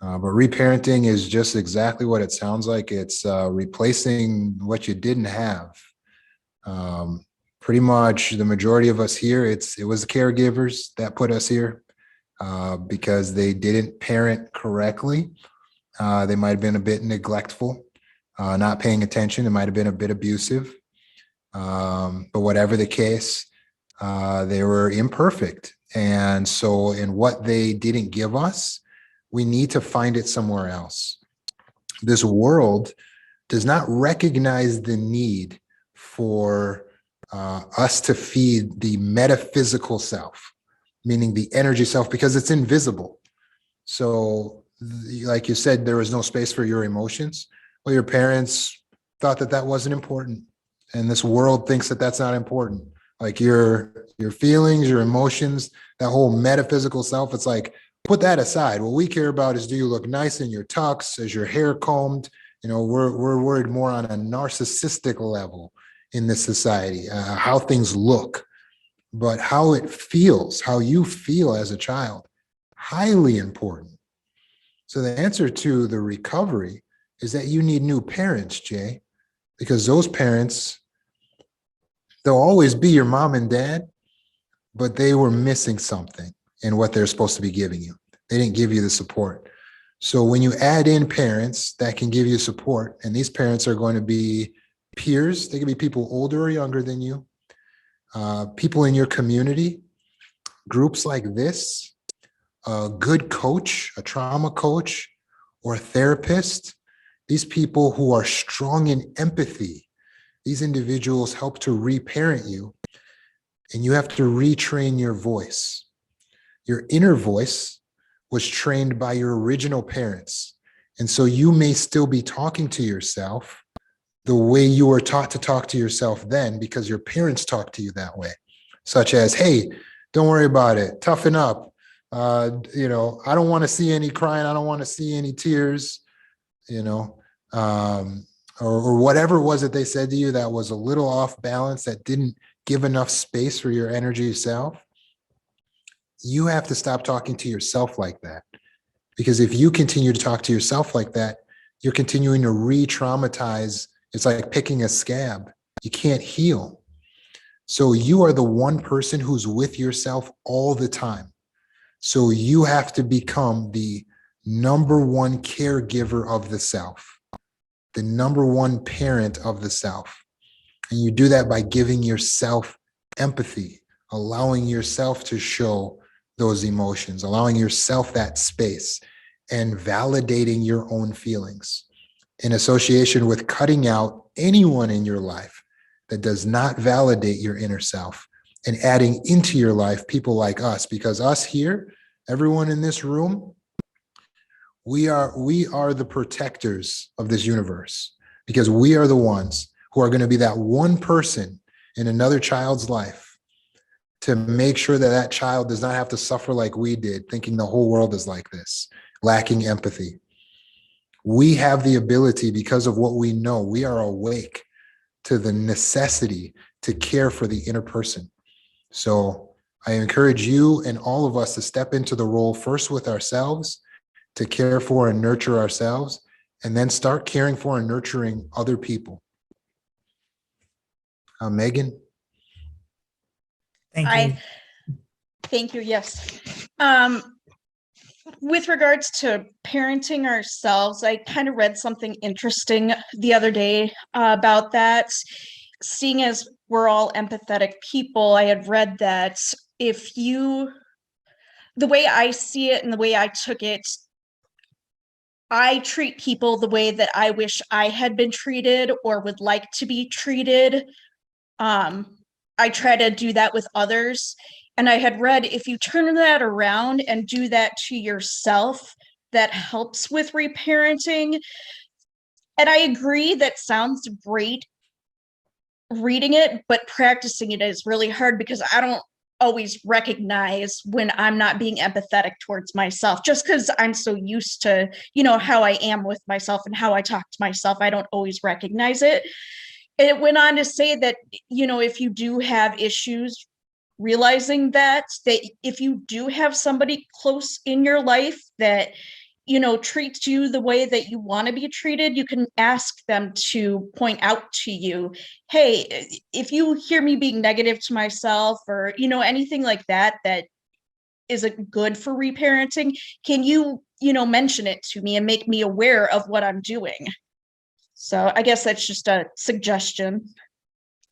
but reparenting is just exactly what it sounds like. It's replacing what you didn't have. Pretty much the majority of us here, it was the caregivers that put us here because they didn't parent correctly. They might have been a bit neglectful, not paying attention. It might have been a bit abusive. But whatever the case, they were imperfect. And so in what they didn't give us, we need to find it somewhere else. This world does not recognize the need for us to feed the metaphysical self, meaning the energy self, because it's invisible. So like you said, there was no space for your emotions. Well, your parents thought that that wasn't important. And this world thinks that that's not important. Like your feelings, your emotions, that whole metaphysical self, it's like, put that aside. What we care about is, do you look nice in your tux? Is your hair combed? You know, we're worried more on a narcissistic level in this society, how things look, but how it feels, how you feel as a child, highly important. So the answer to the recovery is that you need new parents, Jay, because those parents, they'll always be your mom and dad, but they were missing something in what they're supposed to be giving you. They didn't give you the support. So when you add in parents that can give you support, and these parents are going to be peers, they can be people older or younger than you, people in your community, groups like this, a good coach, a trauma coach, or a therapist, these people who are strong in empathy, these individuals help to reparent you, and you have to retrain your voice. Your inner voice was trained by your original parents. And so you may still be talking to yourself the way you were taught to talk to yourself then, because your parents talked to you that way, such as, hey, don't worry about it, toughen up. You know, I don't want to see any crying. I don't want to see any tears, you know, or whatever it was that they said to you that was a little off balance, that didn't give enough space for your energy self. You have to stop talking to yourself like that. Because if you continue to talk to yourself like that, you're continuing to re-traumatize. It's like picking a scab. You can't heal. So you are the one person who's with yourself all the time. So you have to become the number one caregiver of the self, the number one parent of the self. And you do that by giving yourself empathy, allowing yourself to show those emotions, allowing yourself that space. and validating your own feelings in association with cutting out anyone in your life that does not validate your inner self and adding into your life people like us, because us here, everyone in this room, we are the protectors of this universe, because we are the ones who are going to be that one person in another child's life to make sure that that child does not have to suffer like we did, thinking the whole world is like this, lacking empathy. We have the ability, because of what we know, we are awake to the necessity to care for the inner person. So I encourage you and all of us to step into the role first with ourselves, to care for and nurture ourselves, and then start caring for and nurturing other people. Megan? Thank you. Thank you. Yes. With regards to parenting ourselves, I kind of read something interesting the other day about that. Seeing as we're all empathetic people, I had read that the way I see it and the way I took it, I treat people the way that I wish I had been treated or would like to be treated. I try to do that with others. And I had read, if you turn that around and do that to yourself, that helps with reparenting. And I agree, that sounds great reading it, but practicing it is really hard, because I don't always recognize when I'm not being empathetic towards myself, just because I'm so used to, how I am with myself and how I talk to myself. I don't always recognize it. And it went on to say that, if you do have issues, realizing that if you do have somebody close in your life that, treats you the way that you want to be treated, you can ask them to point out to you, hey, if you hear me being negative to myself, or, anything like that, that isn't good for reparenting, can you, mention it to me and make me aware of what I'm doing? So I guess that's just a suggestion.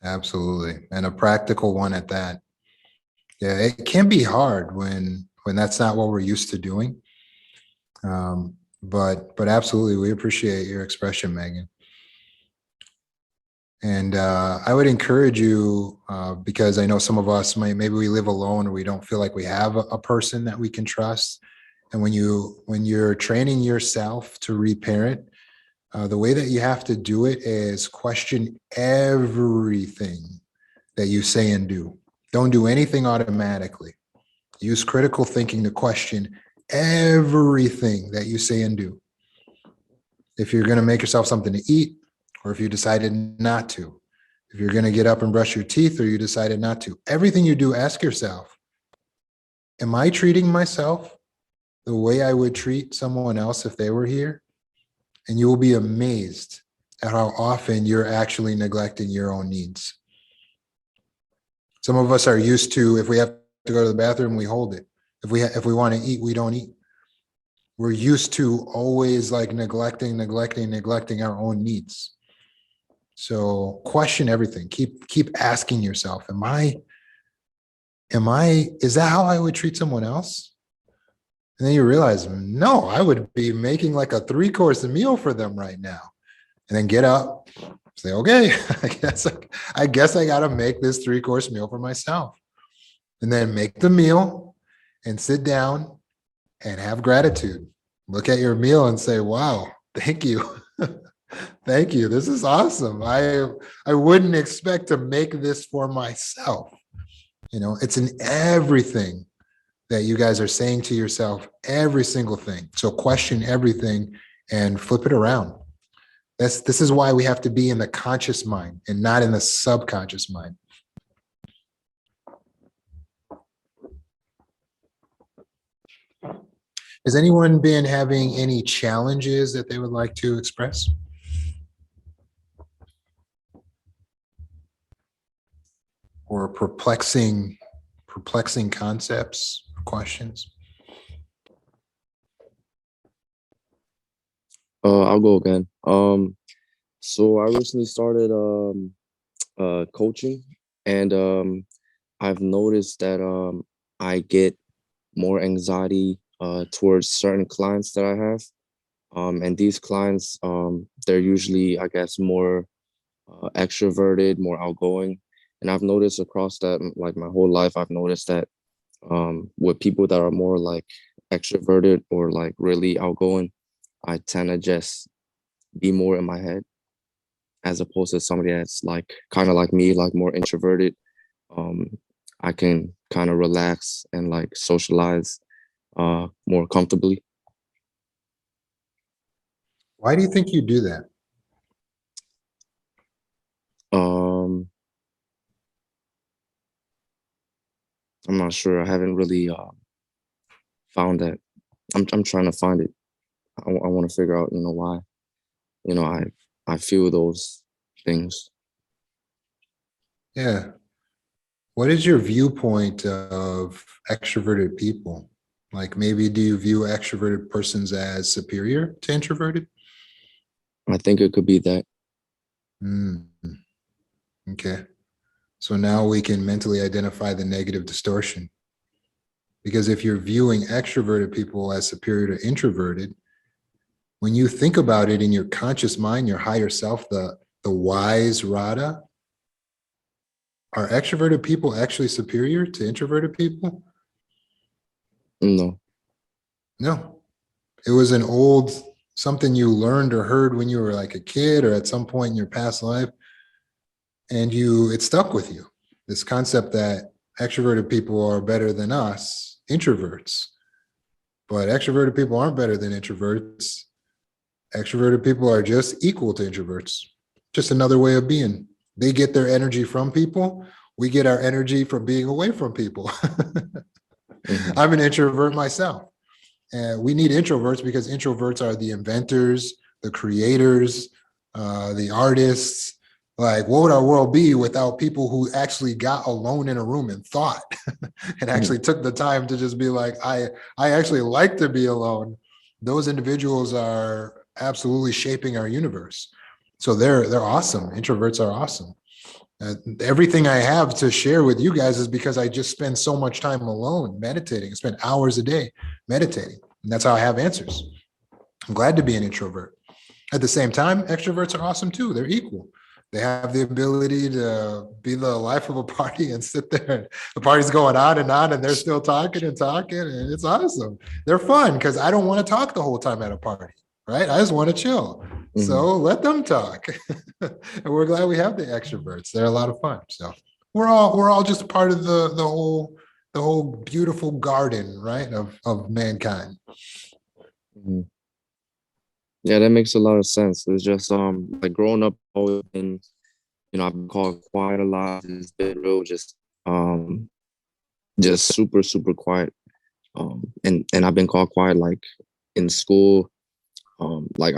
Absolutely. And a practical one at that. Yeah, it can be hard when that's not what we're used to doing. But absolutely, we appreciate your expression, Megan. And I would encourage you, because I know some of us maybe we live alone, or we don't feel like we have a person that we can trust. And when you're training yourself to reparent, the way that you have to do it is question everything that you say and do. Don't do anything automatically. Use critical thinking to question everything that you say and do. If you're going to make yourself something to eat, or if you decided not to, if you're going to get up and brush your teeth, or you decided not to, everything you do, ask yourself, am I treating myself the way I would treat someone else if they were here? And you will be amazed at how often you're actually neglecting your own needs. Some of us are used to, if we have to go to the bathroom, we hold it. If we want to eat, we don't eat. We're used to always like neglecting our own needs. So question everything. Keep asking yourself, is that how I would treat someone else? And then you realize, no, I would be making like a 3-course meal for them right now. And then get up, say, okay, I guess I got to make this 3-course meal for myself. And then make the meal and sit down and have gratitude. Look at your meal and say, wow, thank you. Thank you. This is awesome. I wouldn't expect to make this for myself. It's in everything that you guys are saying to yourself, every single thing. So question everything and flip it around. This is why we have to be in the conscious mind and not in the subconscious mind. Has anyone been having any challenges that they would like to express? Or perplexing concepts or questions? I'll go again. So I recently started coaching, and I've noticed that I get more anxiety towards certain clients that I have. And these clients, they're usually, I guess, more extroverted, more outgoing. And I've noticed across that, like my whole life, I've noticed that with people that are more like extroverted or like really outgoing, I tend to just be more in my head as opposed to somebody that's like kind of like me, like more introverted. Um, I can kind of relax and like socialize more comfortably. Why do you think you do that? I'm not sure. I haven't really found that. I'm trying to find it. I want to figure out, why, I feel those things. Yeah. What is your viewpoint of extroverted people? Like maybe do you view extroverted persons as superior to introverted? I think it could be that. Mm, okay. So now we can mentally identify the negative distortion. Because if you're viewing extroverted people as superior to introverted, when you think about it in your conscious mind, your higher self, the wise Radha, are extroverted people actually superior to introverted people? No. No. It was an old something you learned or heard when you were like a kid or at some point in your past life, and it stuck with you. This concept that extroverted people are better than us, introverts. But extroverted people aren't better than introverts. Extroverted people are just equal to introverts. Just another way of being. They get their energy from people. We get our energy from being away from people. Mhm. I'm an introvert myself. And we need introverts because introverts are the inventors, the creators, the artists. Like, what would our world be without people who actually got alone in a room and thought and actually took the time to just be like, I actually like to be alone. Those individuals are absolutely shaping our universe. So they're awesome. Introverts are awesome. Everything I have to share with you guys is because I just spend so much time alone meditating. I spend hours a day meditating. And that's how I have answers. I'm glad to be an introvert. At the same time, extroverts are awesome too. They're equal. They have the ability to be the life of a party and sit there. The party's going on, and they're still talking and talking. And it's awesome. They're fun because I don't want to talk the whole time at a party, right? I just want to chill. So let them talk. And we're glad we have the extroverts. They're a lot of fun. So we're all just a part of the whole beautiful garden, right? Of mankind. Mhm. Yeah, that makes a lot of sense. It's just like growing up, always been, I've been called quiet a lot. It's been real, just super super quiet. And I've been called quiet like in school. Like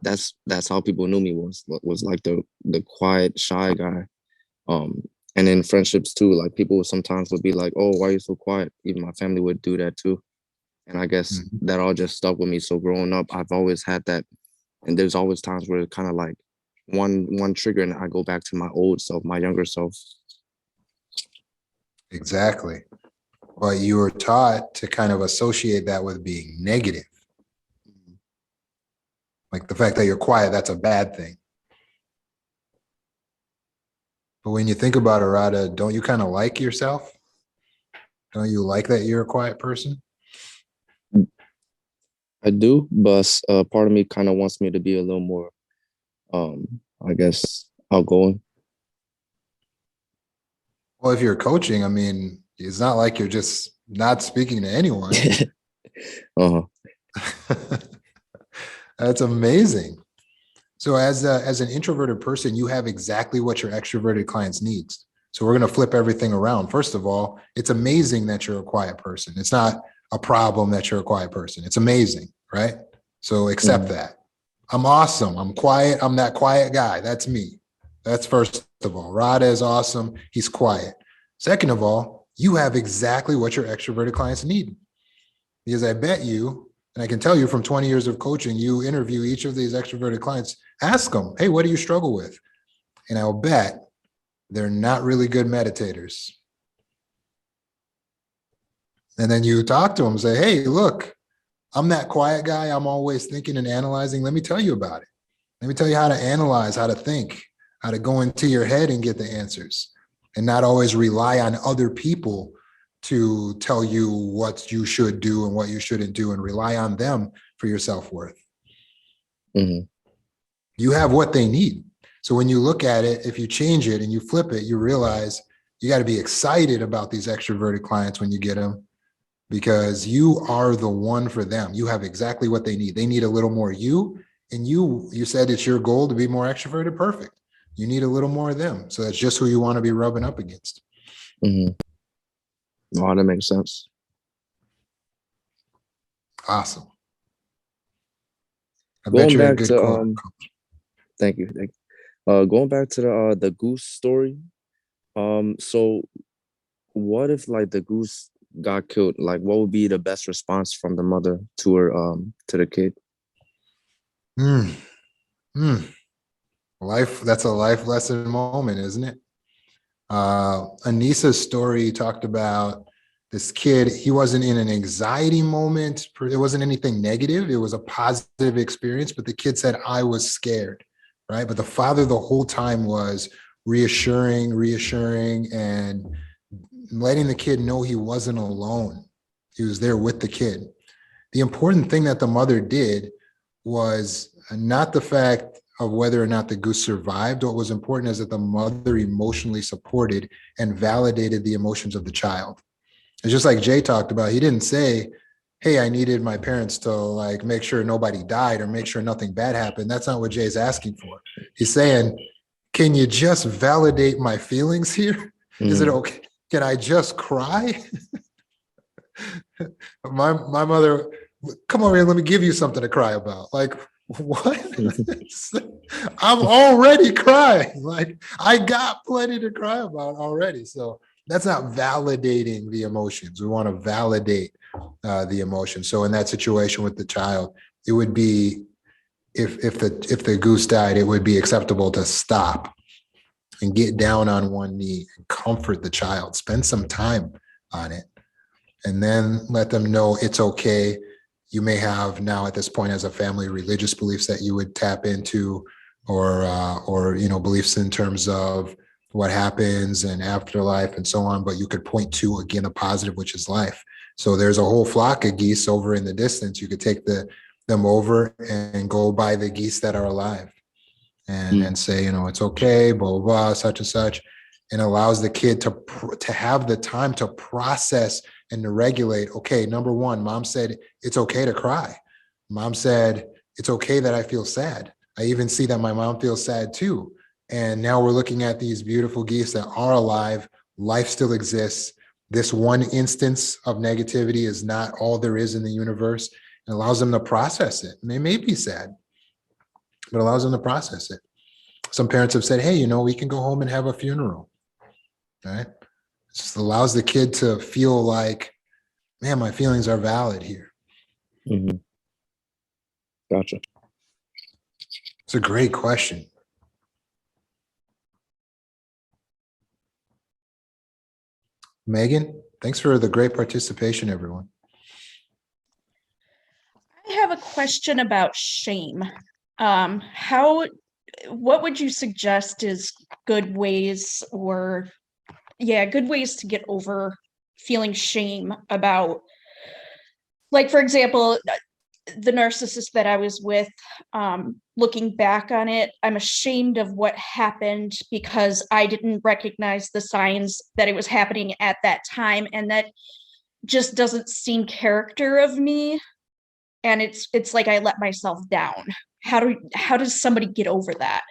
that's how people knew me was like the quiet shy guy. And in friendships too, like people sometimes would be like, "Oh, why are you so quiet?" Even my family would do that too. And I guess that all just stuck with me. So growing up, I've always had that. And there's always times where it's kind of like one trigger and I go back to my old self, my younger self. Exactly. But you were taught to kind of associate that with being negative. Like the fact that you're quiet, that's a bad thing. But when you think about it, Radha, don't you kind of like yourself? Don't you like that you're a quiet person? I do, but part of me kind of wants me to be a little more, I guess, outgoing. Well, if you're coaching, I mean, it's not like you're just not speaking to anyone. Uh-huh. That's amazing. So as an introverted person, you have exactly what your extroverted clients needs. So we're going to flip everything around. First of all, it's amazing that you're a quiet person. It's not a problem that you're a quiet person. It's amazing, right? So accept that. I'm awesome. I'm quiet. I'm that quiet guy. That's me. That's first of all. Radha is awesome. He's quiet. Second of all, you have exactly what your extroverted clients need. Because I bet you, and I can tell you from 20 years of coaching, you interview each of these extroverted clients, ask them, hey, what do you struggle with? And I'll bet they're not really good meditators. And then you talk to them and say, hey, look, I'm that quiet guy. I'm always thinking and analyzing. Let me tell you about it. Let me tell you how to analyze, how to think, how to go into your head and get the answers, and not always rely on other people to tell you what you should do and what you shouldn't do, and rely on them for your self-worth. Mm-hmm. You have what they need. So when you look at it, if you change it and you flip it, you realize you got to be excited about these extroverted clients when you get them, because you are the one for them. You have exactly what they need. They need a little more you, and you said it's your goal to be more extroverted. Perfect. You need a little more of them. So that's just who you want to be rubbing up against. Mm-hmm. Oh, that makes sense. Awesome. I bet Going you're a back good to coach. thank you. Going back to the goose story. So what if like the goose got killed? Like, what would be the best response from the mother to her to the kid? Life, that's a life lesson moment, isn't it? Anissa's story talked about this kid. He wasn't in an anxiety moment. It wasn't anything negative. It was a positive experience, but the kid said, I was scared, right? But the father the whole time was reassuring, and letting the kid know he wasn't alone. He was there with the kid. The important thing that the mother did was not the fact of whether or not the goose survived. What was important is that the mother emotionally supported and validated the emotions of the child. It's just like Jay talked about. He didn't say, hey, I needed my parents to like make sure nobody died or make sure nothing bad happened. That's not what Jay's asking for. He's saying, can you just validate my feelings here? Is it okay? Can I just cry? My mother, come over here, let me give you something to cry about. Like, what? I'm already crying. Like, I got plenty to cry about already. So that's not validating the emotions. We want to validate the emotions. So in that situation with the child, it would be, if the goose died, it would be acceptable to stop and get down on one knee and comfort the child. Spend some time on it, and then let them know it's okay. You may have now at this point as a family religious beliefs that you would tap into, or beliefs in terms of what happens and afterlife and so on, but you could point to, again, a positive, which is life. So there's a whole flock of geese over in the distance. You could take them over and go by the geese that are alive, and say, it's okay, blah, blah, blah, such and such, and allows the kid to have the time to process and to regulate. Okay, number one, mom said it's okay to cry. Mom said it's okay that I feel sad. I even see that my mom feels sad too. And now we're looking at these beautiful geese that are alive. Life still exists. This one instance of negativity is not all there is in the universe. It allows them to process it. And they may be sad, but allows them to process it. Some parents have said, hey, we can go home and have a funeral, right? It just allows the kid to feel like, man, my feelings are valid here. Mm-hmm. Gotcha. It's a great question. Megan, thanks for the great participation, everyone. I have a question about shame. What would you suggest is good ways to get over feeling shame about, like, for example, the narcissist that I was with, looking back on it, I'm ashamed of what happened because I didn't recognize the signs that it was happening at that time. And that just doesn't seem character of me. And it's like I let myself down. How does somebody get over that?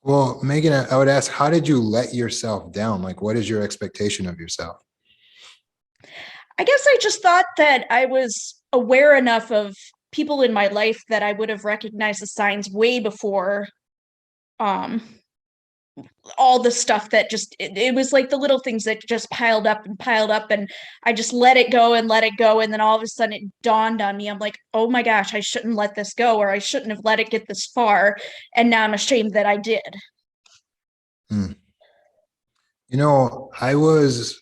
Well, Megan, I would ask, how did you let yourself down? Like, what is your expectation of yourself? I guess I just thought that I was aware enough of people in my life that I would have recognized the signs way before all the stuff that it was like the little things that just piled up, and I just let it go, and then all of a sudden it dawned on me. I'm like, oh my gosh, I shouldn't let this go, or I shouldn't have let it get this far, and now I'm ashamed that I did. I was,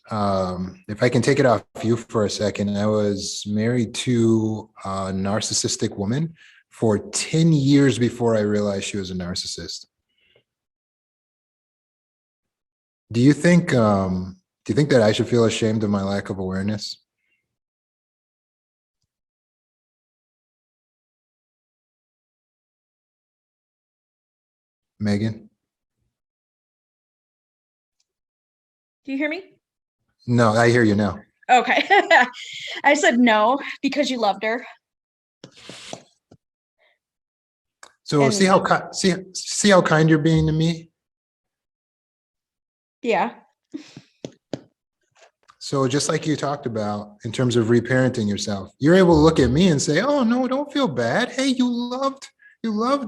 if I can take it off you for a second, I was married to a narcissistic woman for 10 years before I realized she was a narcissist. Do you think that I should feel ashamed of my lack of awareness? Megan? Do you hear me? No, I hear you now. Okay. I said no because you loved her. So And- see how kind you're being to me? Yeah. So just like you talked about in terms of reparenting yourself, you're able to look at me and say, "Oh no, don't feel bad. Hey, you loved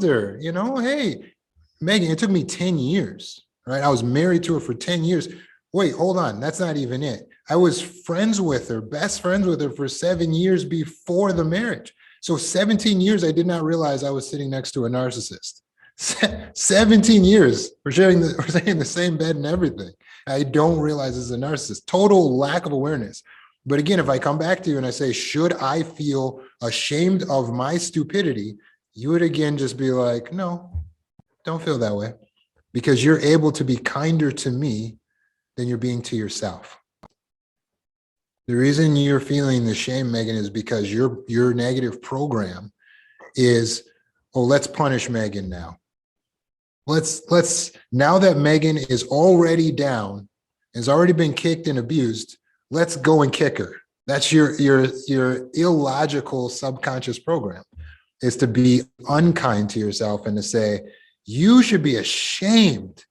her. Hey, Megan, it took me 10 years, right? I was married to her for 10 years. Wait, hold on. That's not even it. I was friends with her, best friends with her for 7 years before the marriage. So 17 years, I did not realize I was sitting next to a narcissist. 17 years, we're sharing the same bed and everything. I don't realize it's a narcissist. Total lack of awareness. But again, if I come back to you and I say, should I feel ashamed of my stupidity? You would again just be like, no, don't feel that way, because you're able to be kinder to me than you're being to yourself. The reason you're feeling the shame, Megan, is because your negative program is, oh, let's punish Megan now. Let's now that Megan is already down, has already been kicked and abused, let's go and kick her. That's your illogical subconscious program, is to be unkind to yourself and to say, you should be ashamed,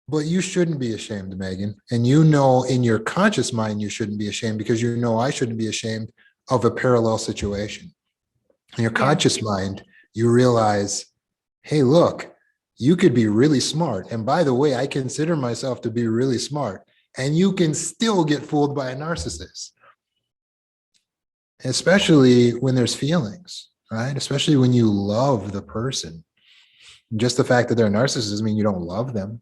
but you shouldn't be ashamed, Megan. And in your conscious mind, you shouldn't be ashamed because I shouldn't be ashamed of a parallel situation. In your conscious mind, you realize, hey, look, you could be really smart. And by the way, I consider myself to be really smart. And you can still get fooled by a narcissist, especially when there's feelings, right? Especially when you love the person. Just the fact that they're a narcissist doesn't mean you don't love them.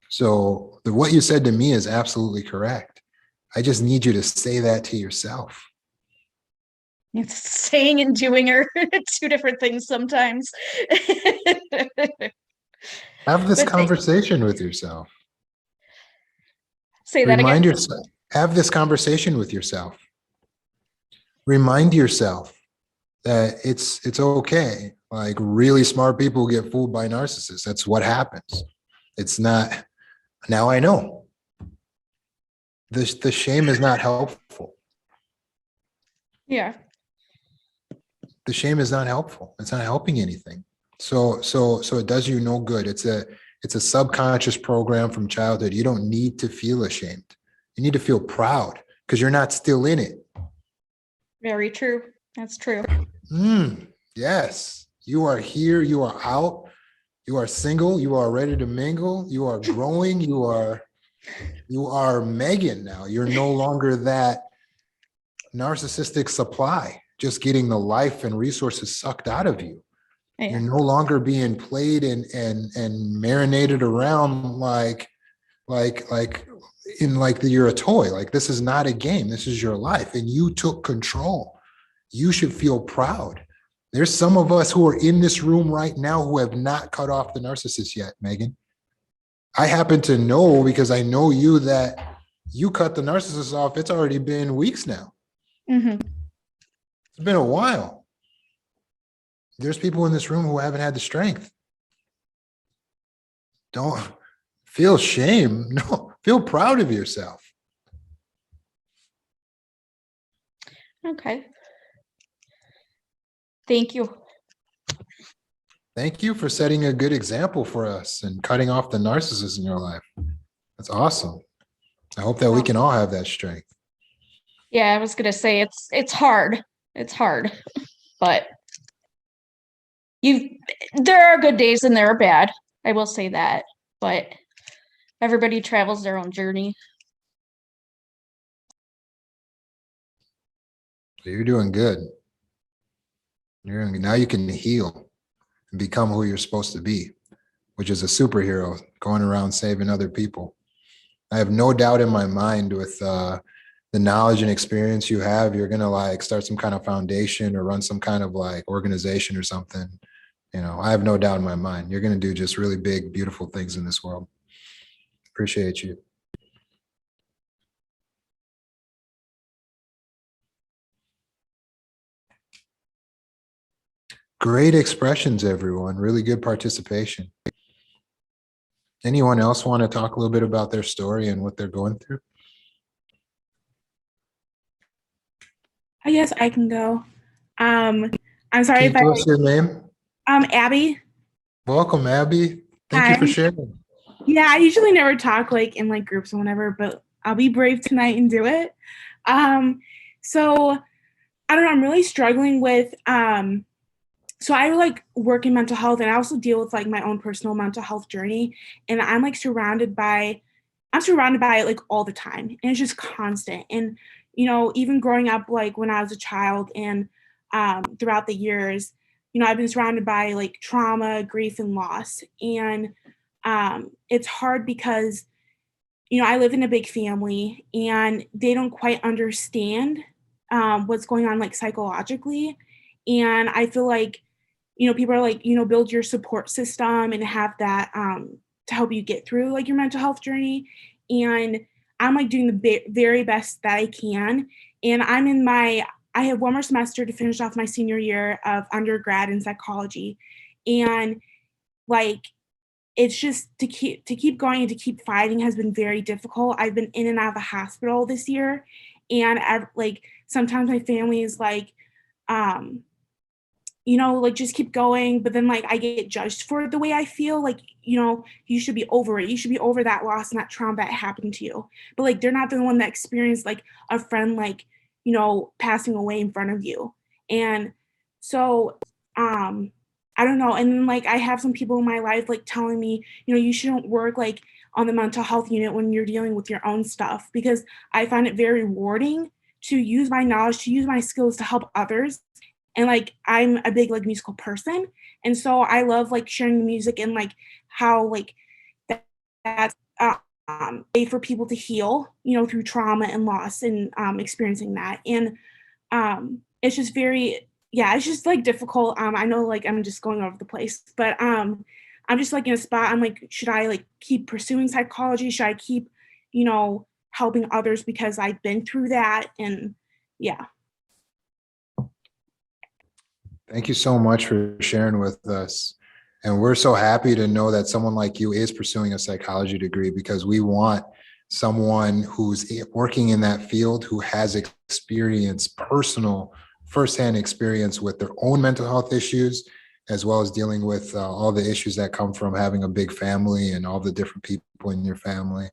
So what you said to me is absolutely correct. I just need you to say that to yourself. Saying and doing are two different things sometimes. Have this But conversation with yourself. Say that Remind again. yourself. Have this conversation with yourself. Remind yourself that it's okay. Like, really smart people get fooled by narcissists. That's what happens. It's not. Now I know. The shame is not helpful. Yeah. The shame is not helpful. It's not helping anything. So it does you no good. It's a subconscious program from childhood. You don't need to feel ashamed. You need to feel proud because you're not still in it. Very true. That's true. Yes. You are here. You are out. You are single. You are ready to mingle. You are growing. You are Megan now. You're no longer that narcissistic supply, just getting the life and resources sucked out of you. Yeah. You're no longer being played and marinated around like you're a toy. Like, this is not a game. This is your life, and you took control. You should feel proud. There's some of us who are in this room right now who have not cut off the narcissist yet, Megan. I happen to know, because I know you, that you cut the narcissist off. It's already been weeks now. Mm-hmm. It's been a while. There's people in this room who haven't had the strength. Don't feel shame. No, feel proud of yourself. Okay. Thank you. Thank you for setting a good example for us and cutting off the narcissist in your life. That's awesome. I hope that we can all have that strength. Yeah, I was gonna say it's hard. It's hard, but there are good days and there are bad. I will say that, but everybody travels their own journey. You're doing good. Now you can heal and become who you're supposed to be, which is a superhero going around saving other people. I have no doubt in my mind with the knowledge and experience you have, you're going to like start some kind of foundation or run some kind of like organization or something. You know, I have no doubt in my mind. You're going to do just really big, beautiful things in this world. Appreciate you. Great expressions, everyone. Really good participation. Anyone else want to talk a little bit about their story and what they're going through? I guess I can go. I'm sorry Keep us your name. Abby. Welcome, Abby. Thank you for sharing. Yeah, I usually never talk like in like groups or whatever, but I'll be brave tonight and do it. So I don't know, I'm really struggling with so I like work in mental health, and I also deal with like my own personal mental health journey, and I'm like surrounded by it like all the time, and it's just constant. And you know, even growing up like when I was a child and throughout the years, you know, I've been surrounded by like trauma, grief, and loss. And it's hard because, you know, I live in a big family and they don't quite understand what's going on like psychologically. And I feel like, you know, people are like, you know, build your support system and have that to help you get through like your mental health journey. And I'm like doing the very best that I can. And I have one more semester to finish off my senior year of undergrad in psychology. And like, it's just to keep going and to keep fighting has been very difficult. I've been in and out of the hospital this year. And like, sometimes my family is like, you know, like just keep going. But then like I get judged for the way I feel. Like, you know, you should be over it. You should be over that loss and that trauma that happened to you. But like they're not the one that experienced like a friend like, you know, passing away in front of you. And so I don't know. And then like I have some people in my life like telling me, you know, you shouldn't work like on the mental health unit when you're dealing with your own stuff, because I find it very rewarding to use my knowledge, to use my skills to help others. And like I'm a big like musical person, and so I love like sharing the music and like how like that's way for people to heal, you know, through trauma and loss and experiencing that. And it's just very, yeah, it's just like difficult. I know like I'm just going over the place, but I'm just like in a spot. I'm like, should I like keep pursuing psychology? Should I keep, you know, helping others because I've been through that? And yeah. Thank you so much for sharing with us. And we're so happy to know that someone like you is pursuing a psychology degree, because we want someone who's working in that field, who has experience, personal, firsthand experience with their own mental health issues, as well as dealing with all the issues that come from having a big family and all the different people in your family.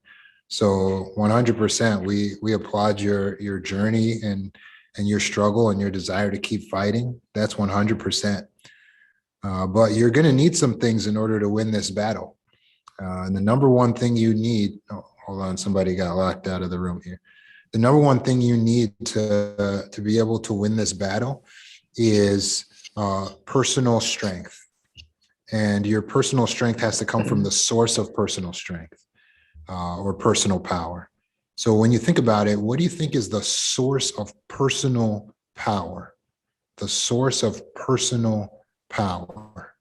So 100%, we applaud your journey and your struggle and your desire to keep fighting. That's 100%. But you're going to need some things in order to win this battle. And the number one thing you need, oh, hold on, somebody got locked out of the room here. The number one thing you need to be able to win this battle is personal strength. And your personal strength has to come from the source of personal strength or personal power. So when you think about it, what do you think is the source of personal power? The source of personal power.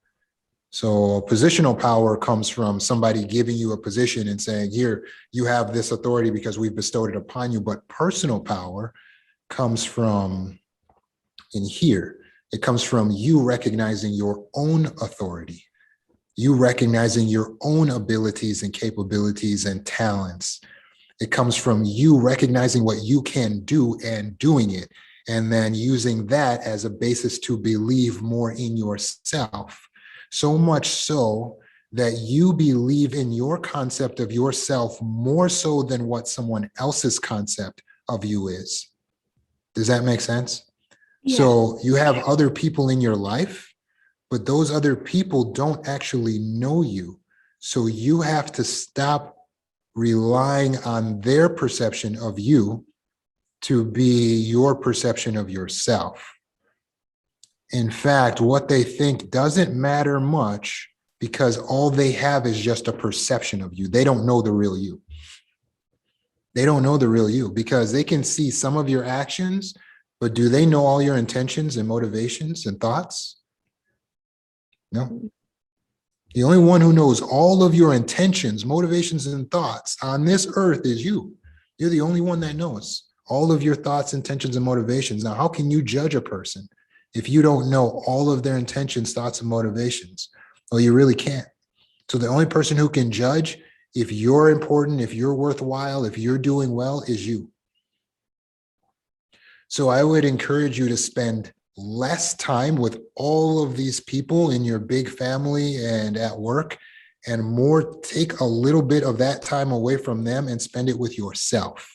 So positional power comes from somebody giving you a position and saying, here, you have this authority because we've bestowed it upon you. But personal power comes from in here. It comes from you recognizing your own authority, you recognizing your own abilities and capabilities and talents. It comes from you recognizing what you can do and doing it, and then using that as a basis to believe more in yourself. So much so that you believe in your concept of yourself more so than what someone else's concept of you is. Does that make sense? Yeah. So you have other people in your life, but those other people don't actually know you. So you have to stop relying on their perception of you to be your perception of yourself. In fact, what they think doesn't matter much, because all they have is just a perception of you. They don't know the real you. They don't know the real you because they can see some of your actions, but do they know all your intentions and motivations and thoughts? No. The only one who knows all of your intentions, motivations, and thoughts on this earth is you. You're the only one that knows all of your thoughts, intentions, and motivations. Now, how can you judge a person if you don't know all of their intentions, thoughts, and motivations? Well, you really can't. So the only person who can judge if you're important, if you're worthwhile, if you're doing well is you. So I would encourage you to spend less time with all of these people in your big family and at work, and more take a little bit of that time away from them and spend it with yourself.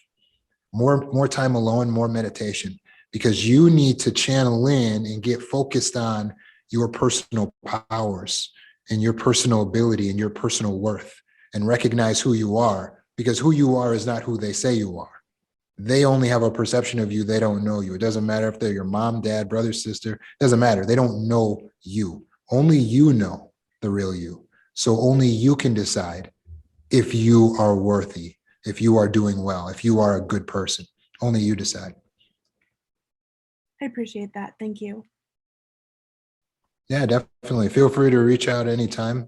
More time alone, more meditation, because you need to channel in and get focused on your personal powers and your personal ability and your personal worth, and recognize who you are, because who you are is not who they say you are. They only have a perception of you. They don't know you. It doesn't matter if they're your mom, dad, brother, sister. It doesn't matter. They don't know you. Only you know the real you. So only you can decide if you are worthy, if you are doing well, if you are a good person. Only you decide. I appreciate that. Thank you. Yeah, definitely. Feel free to reach out anytime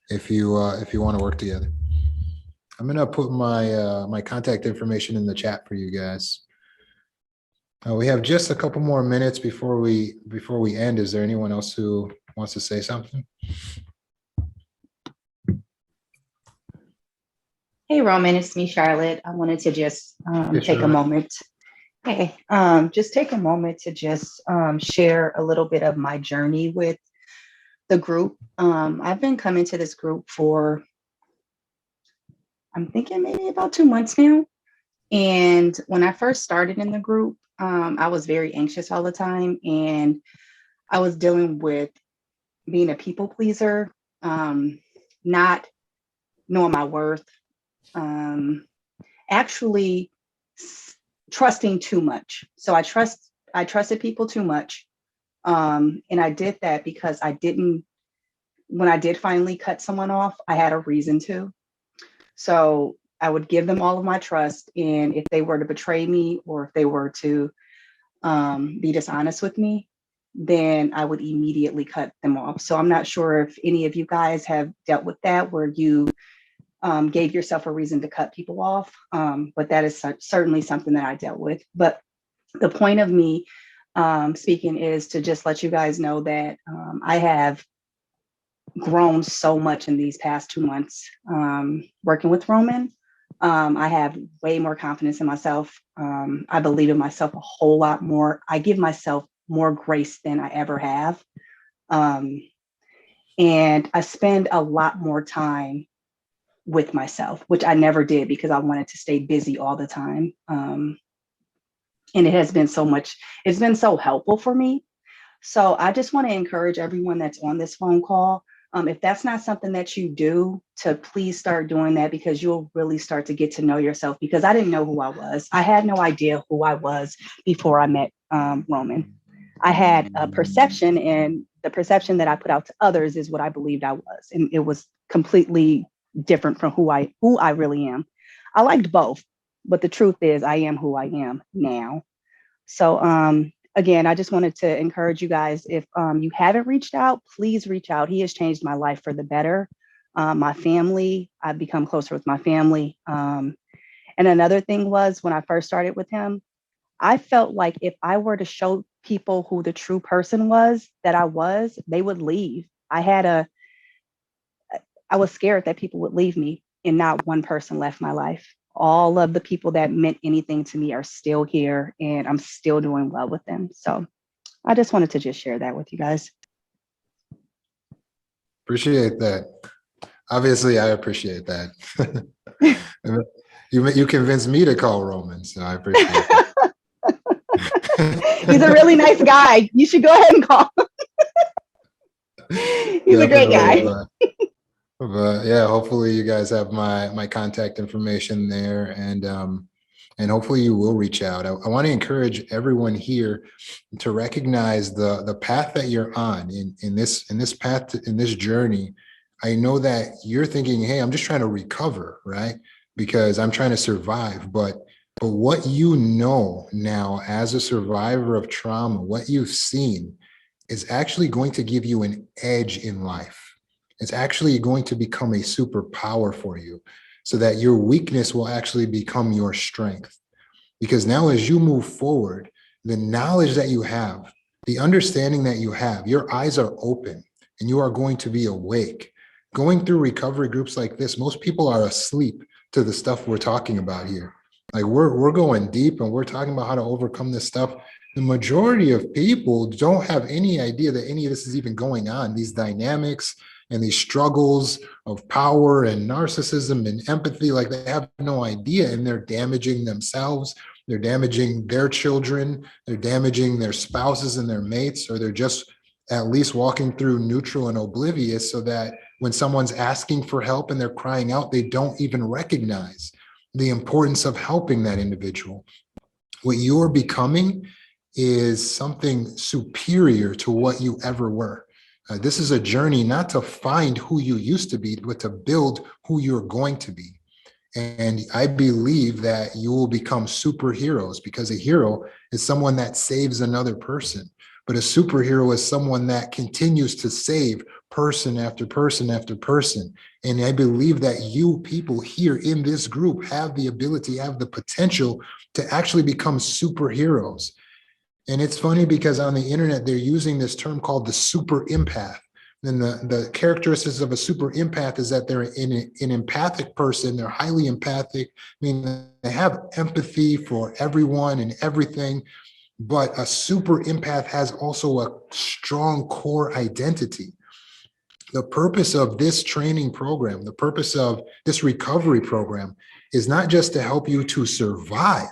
if you want to work together. I'm gonna put my my contact information in the chat for you guys. We have just a couple more minutes before we end. Is there anyone else who wants to say something? Hey, Roman, it's me, Charlotte. I wanted to just Hey, take a Charlotte. moment. Hey, just take a moment to just share a little bit of my journey with the group. I've been coming to this group for, I'm thinking maybe about 2 months now. And when I first started in the group, I was very anxious all the time. And I was dealing with being a people pleaser, not knowing my worth, actually trusting too much. So I trusted people too much. And I did that because when I did finally cut someone off, I had a reason to. So I would give them all of my trust. And if they were to betray me, or if they were to be dishonest with me, then I would immediately cut them off. So I'm not sure if any of you guys have dealt with that, where you gave yourself a reason to cut people off. But that is certainly something that I dealt with. But the point of me speaking is to just let you guys know that I have grown so much in these past 2 months working with Roman. I have way more confidence in myself. I believe in myself a whole lot more. I give myself more grace than I ever have. And I spend a lot more time with myself, which I never did because I wanted to stay busy all the time. And it has been it's been so helpful for me. So I just want to encourage everyone that's on this phone call, if that's not something that you do, to please start doing that, because you'll really start to get to know yourself. Because I didn't know who I was. I had no idea who I was before I met Roman. I had a perception, and the perception that I put out to others is what I believed I was. And it was completely different from who I really am. I liked both, but the truth is I am who I am now. So again, I just wanted to encourage you guys, if you haven't reached out, please reach out. He has changed my life for the better. My family, I've become closer with my family. And another thing was, when I first started with him, I felt like if I were to show people who the true person was that I was, they would leave. I was scared that people would leave me, and not one person left my life. All of the people that meant anything to me are still here, and I'm still doing well with them. So I just wanted to just share that with you guys. Appreciate that. Obviously, I appreciate that. You convinced me to call Roman, so I appreciate it. He's a really nice guy. You should go ahead and call him. He's a great guy. But yeah, hopefully you guys have my contact information there, and hopefully you will reach out. I want to encourage everyone here to recognize the path that you're on in this path, in this journey. I know that you're thinking, hey, I'm just trying to recover, right? because I'm trying to survive. But what you know now as a survivor of trauma, what you've seen is actually going to give you an edge in life. It's actually going to become a superpower for you, so that your weakness will actually become your strength. Because now as you move forward, the knowledge that you have, the understanding that you have, your eyes are open and you are going to be awake. Going through recovery groups like this, most people are asleep to the stuff we're talking about here. Like we're going deep and we're talking about how to overcome this stuff. The majority of people don't have any idea that any of this is even going on. These dynamics and these struggles of power and narcissism and empathy, like they have no idea, and they're damaging themselves. They're damaging their children. They're damaging their spouses and their mates, or they're just at least walking through neutral and oblivious, so that when someone's asking for help and they're crying out, they don't even recognize the importance of helping that individual. What you're becoming is something superior to what you ever were. This is a journey not to find who you used to be, but to build who you're going to be. And I believe that you will become superheroes, because a hero is someone that saves another person. But a superhero is someone that continues to save person after person after person. And I believe that you people here in this group have the ability, have the potential to actually become superheroes. And it's funny because on the internet, they're using this term called the super empath. And the characteristics of a super empath is that they're an empathic person. They're highly empathic, meaning they have empathy for everyone and everything. But a super empath has also a strong core identity. The purpose of this training program, the purpose of this recovery program, is not just to help you to survive,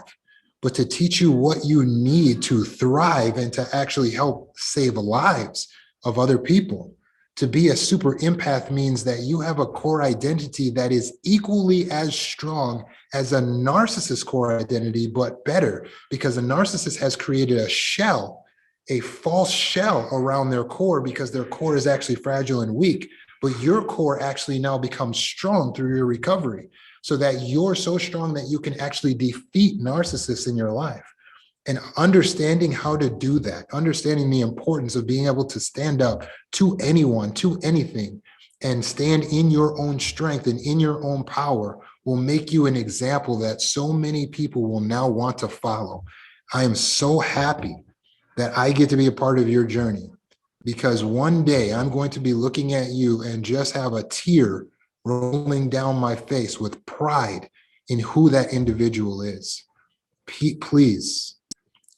but to teach you what you need to thrive and to actually help save lives of other people. To be a super empath means that you have a core identity that is equally as strong as a narcissist's core identity, but better, because a narcissist has created a shell, a false shell around their core, because their core is actually fragile and weak. But your core actually now becomes strong through your recovery, so that you're so strong that you can actually defeat narcissists in your life. And understanding how to do that, understanding the importance of being able to stand up to anyone, to anything, and stand in your own strength and in your own power will make you an example that so many people will now want to follow. I am so happy that I get to be a part of your journey, because one day I'm going to be looking at you and just have a tear rolling down my face with pride in who that individual is. Please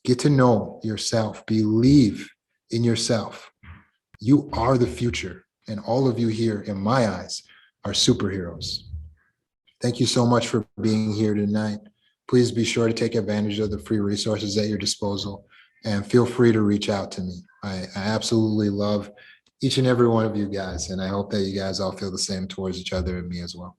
get to know yourself, believe in yourself. You are the future, and all of you here, in my eyes, are superheroes. Thank you so much for being here tonight. Please be sure to take advantage of the free resources at your disposal, and feel free to reach out to me. I absolutely love each and every one of you guys, and I hope that you guys all feel the same towards each other and me as well.